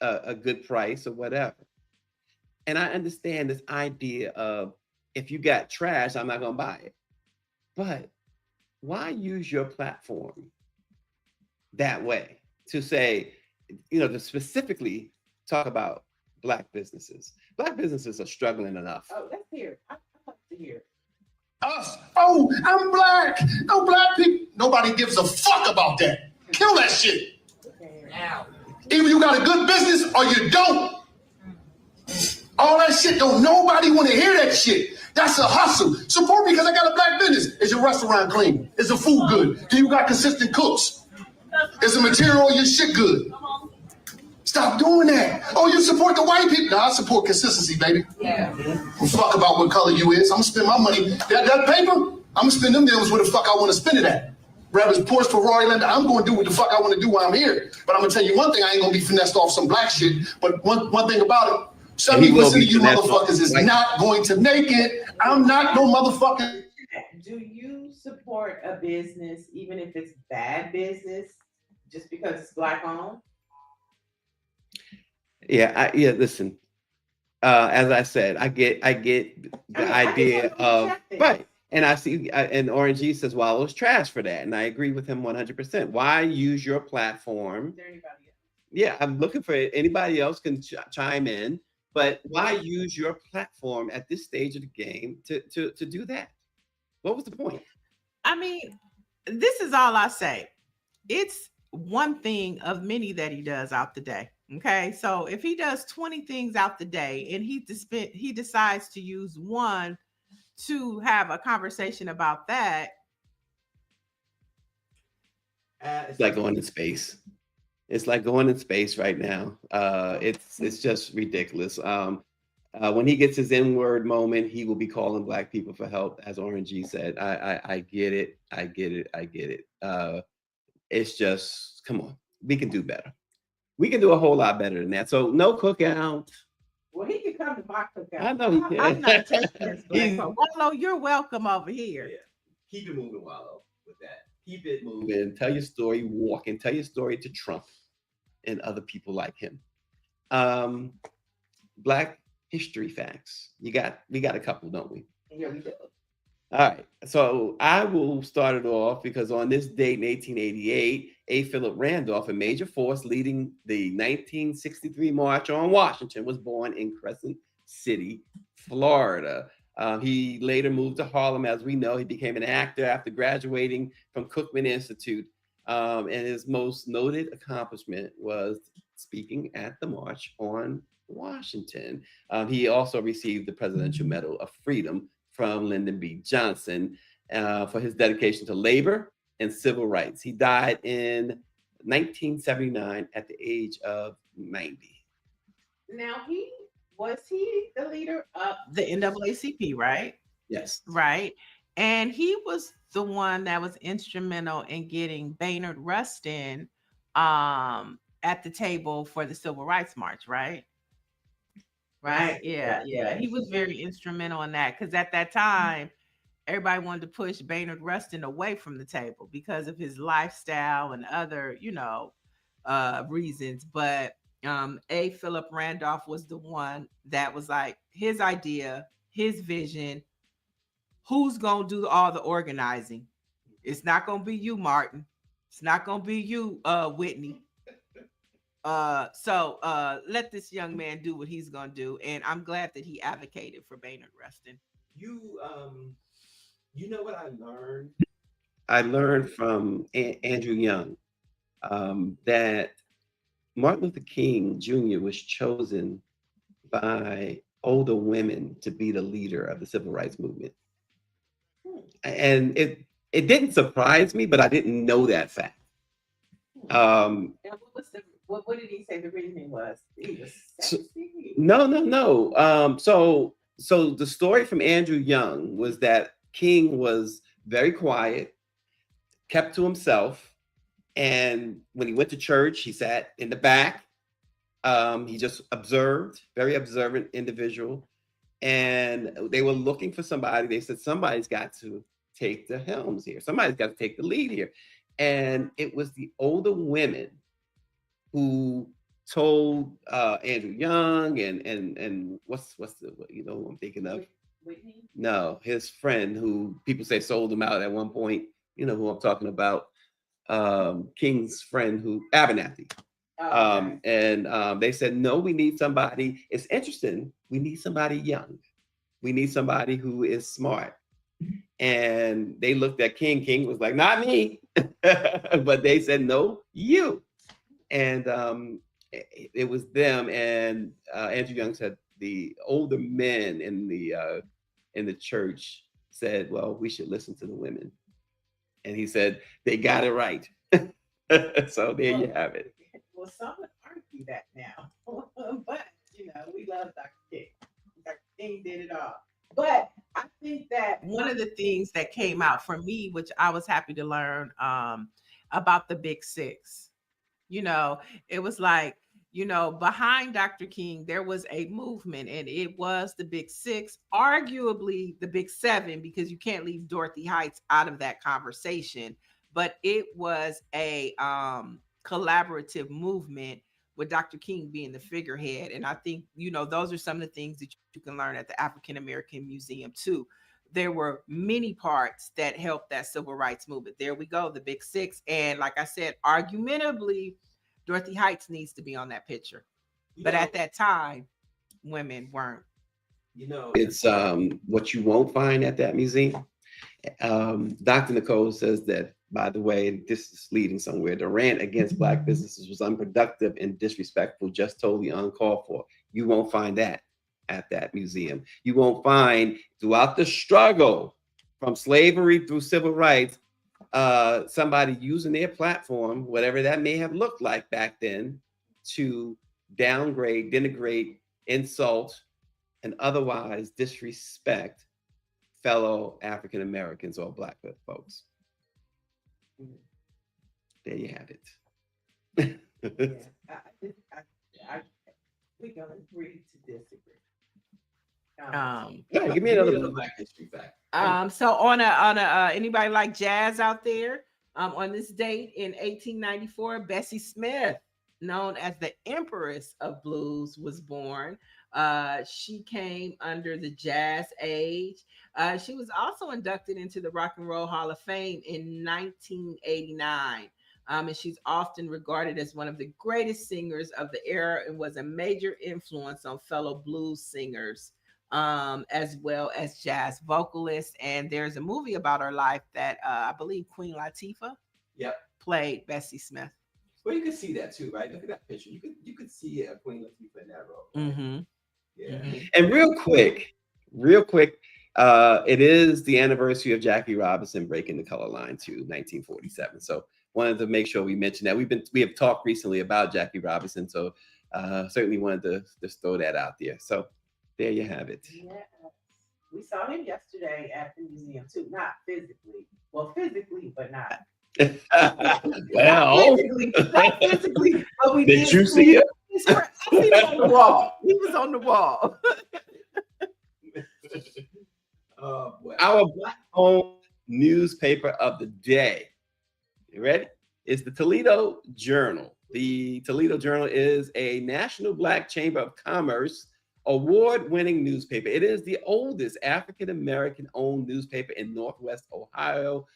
a good price or whatever. And I understand this idea of, if you got trash, I'm not going to buy it. But why use your platform that way to say, to specifically talk about Black businesses? Black businesses are struggling enough. Oh, let's hear it. I'd love to hear it. Us. Oh, I'm Black. No Black people. Nobody gives a fuck about that. Kill that shit. Okay, now. Either you got a good business or you don't. All that shit, don't nobody want to hear that shit. That's a hustle. Support me because I got a Black business. Is your restaurant clean? Is the food good? Do you got consistent cooks? Is the material on your shit good? Stop doing that. Oh, you support the white people? No, I support consistency, baby. Yeah. Fuck about what color you is. I'm gonna spend my money. That paper, I'm gonna spend them deals where the fuck I want to spend it at. Whether it's Porsche, Ferrari, Land, I'm gonna do what the fuck I want to do while I'm here. But I'm gonna tell you one thing, I ain't gonna be finessed off some Black shit. But one thing about it, some people listen to you motherfuckers is not going to make it. I'm not no motherfucker. Do you support a business, even if it's bad business, just because it's Black owned? Yeah, listen. As I said, I get the idea of right. And I see, and RNG says, well, it was trash for that. And I agree with him 100%. Why use your platform? Is there anybody else? Yeah, I'm looking for anybody else can chime in, but why use your platform at this stage of the game to do that? What was the point? I mean, this is all I say. It's one thing of many that he does out the day. Okay, so if he does 20 things out the day and he decides to use one to have a conversation about that. It's like going in space. It's like going in space right now. It's just ridiculous. When he gets his N-word moment, he will be calling Black people for help, as RNG said. I get it. I get it. It's just, come on, we can do better. We can do a whole lot better than that. So no cookout. Well, he can come to my cookout. I know he can. I'm not taking this, Wallow, you're welcome over here. Yeah. Keep it moving, Wallow, with that. Keep it moving. Tell your story, walking. Tell your story to Trump and other people like him. Black history facts. We got a couple, don't we? Yeah, we do. All right. So I will start it off because on this date in 1888, A. Philip Randolph, a major force leading the 1963 March on Washington, was born in Crescent City, Florida. He later moved to Harlem. As we know, he became an actor after graduating from Cookman Institute. And his most noted accomplishment was speaking at the March on Washington. He also received the Presidential Medal of Freedom from Lyndon B. Johnson for his dedication to labor and civil rights. He died in 1979 at the age of 90. Now was he the leader of The NAACP, right? Yes. Right. And he was the one that was instrumental in getting Baynard Rustin at the table for the Civil Rights March, right? Right. Yeah. He was very instrumental in that because at that time, everybody wanted to push Baynard Rustin away from the table because of his lifestyle and other, reasons. But A. Philip Randolph was the one that was like his idea, his vision. Who's gonna do all the organizing? It's not gonna be you, Martin. It's not gonna be you, Whitney. So let this young man do what he's gonna do, and I'm glad that he advocated for Baynard Rustin. You know what I learned? I learned from Andrew Young that Martin Luther King Jr. was chosen by older women to be the leader of the civil rights movement. And it didn't surprise me, but I didn't know that fact. And what did he say the reasoning was? He was sexy? No. So the story from Andrew Young was that King was very quiet, kept to himself, and when he went to church, he sat in the back. He just observed, very observant individual. And they were looking for somebody. They said, somebody's got to take the helms here. Somebody's got to take the lead here. And it was the older women who told Andrew Young and what's the, who I'm thinking of? Whitney? No, his friend who people say sold him out at one point. You know who I'm talking about. King's friend Abernathy. And they said, no, we need somebody. It's interesting. We need somebody young. We need somebody who is smart. And they looked at King. King was like, not me. But they said, no, you. And it was them. And Andrew Young said the older men in the church said, well, we should listen to the women. And he said, they got it right. So there you have it. Well, some would argue that now, but we love Dr. King. Dr. King did it all. But I think that one of the things that came out for me, which I was happy to learn about the Big Six, it was like, behind Dr. King, there was a movement, and it was the Big Six, arguably the Big Seven, because you can't leave Dorothy Heights out of that conversation. But it was a collaborative movement with Dr. King being the figurehead. And I think, those are some of the things that you can learn at the African American Museum too. There were many parts that helped that civil rights movement. There we go, the Big Six. And like I said, argumentably, Dorothy Heights needs to be on that picture. But at that time, women weren't. It's what you won't find at that museum. Dr. Nicole says that, by the way, this is leading somewhere. The rant against Black businesses was unproductive and disrespectful, just totally uncalled for. You won't find that at that museum. You won't find throughout the struggle from slavery through civil rights, somebody using their platform, whatever that may have looked like back then, to downgrade, denigrate, insult, and otherwise disrespect fellow African Americans or Black folks. There you have it. We're gonna agree to disagree. Give me another Black history fact. So on a anybody like jazz out there? On this date in 1894, Bessie Smith, known as the Empress of Blues, was born. She came under the jazz age. She was also inducted into the Rock and Roll Hall of Fame in 1989. And she's often regarded as one of the greatest singers of the era and was a major influence on fellow blues singers, as well as jazz vocalists. And there's a movie about her life that I believe Queen Latifah played Bessie Smith. Well, you can see that too, right? Look at that picture. You could see Queen Latifah in that role. Right? Mm-hmm. Yeah. Mhm. And real quick, it is the anniversary of Jackie Robinson breaking the color line to 1947. So wanted to make sure we mentioned that. We have talked recently about Jackie Robinson, so certainly wanted to just throw that out there. So there you have it. Yeah. We saw him yesterday at the museum too. Not physically. Well, physically, but not. Well, not physically, but we did you see it? He was on the wall. He was on the wall. Our Black-owned newspaper of the day. You ready? It's the Toledo Journal. The Toledo Journal is a National Black Chamber of Commerce award-winning newspaper. It is the oldest African-American owned newspaper in Northwest Ohio,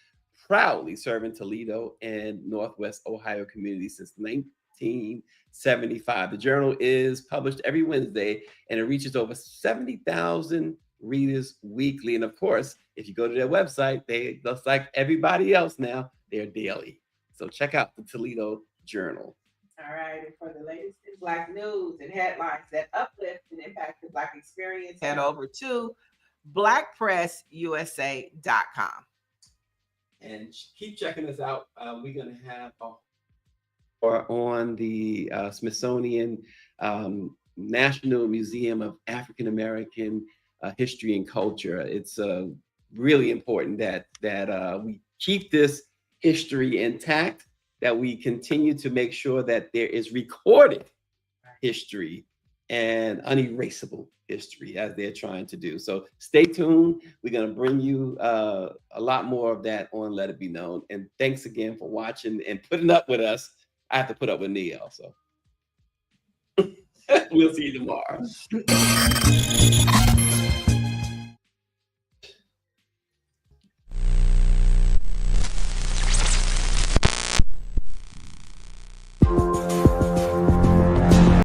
proudly serving Toledo and Northwest Ohio communities since 1975. The Journal is published every Wednesday, and it reaches over 70,000 readers weekly. And of course, if you go to their website, they just like everybody else now, they're daily. So check out the Toledo Journal. All right, and for the latest in Black news and headlines that uplift and impact the Black experience, Head over to BlackPressUSA.com. And keep checking us out. We're going to have on the Smithsonian National Museum of African American History and Culture. It's really important that we keep this history intact, that we continue to make sure that there is recorded history and unerasable history as they're trying to do. So stay tuned. We're going to bring you a lot more of that on Let It Be Known. And thanks again for watching and putting up with us. I have to put up with Niele, so we'll see you tomorrow.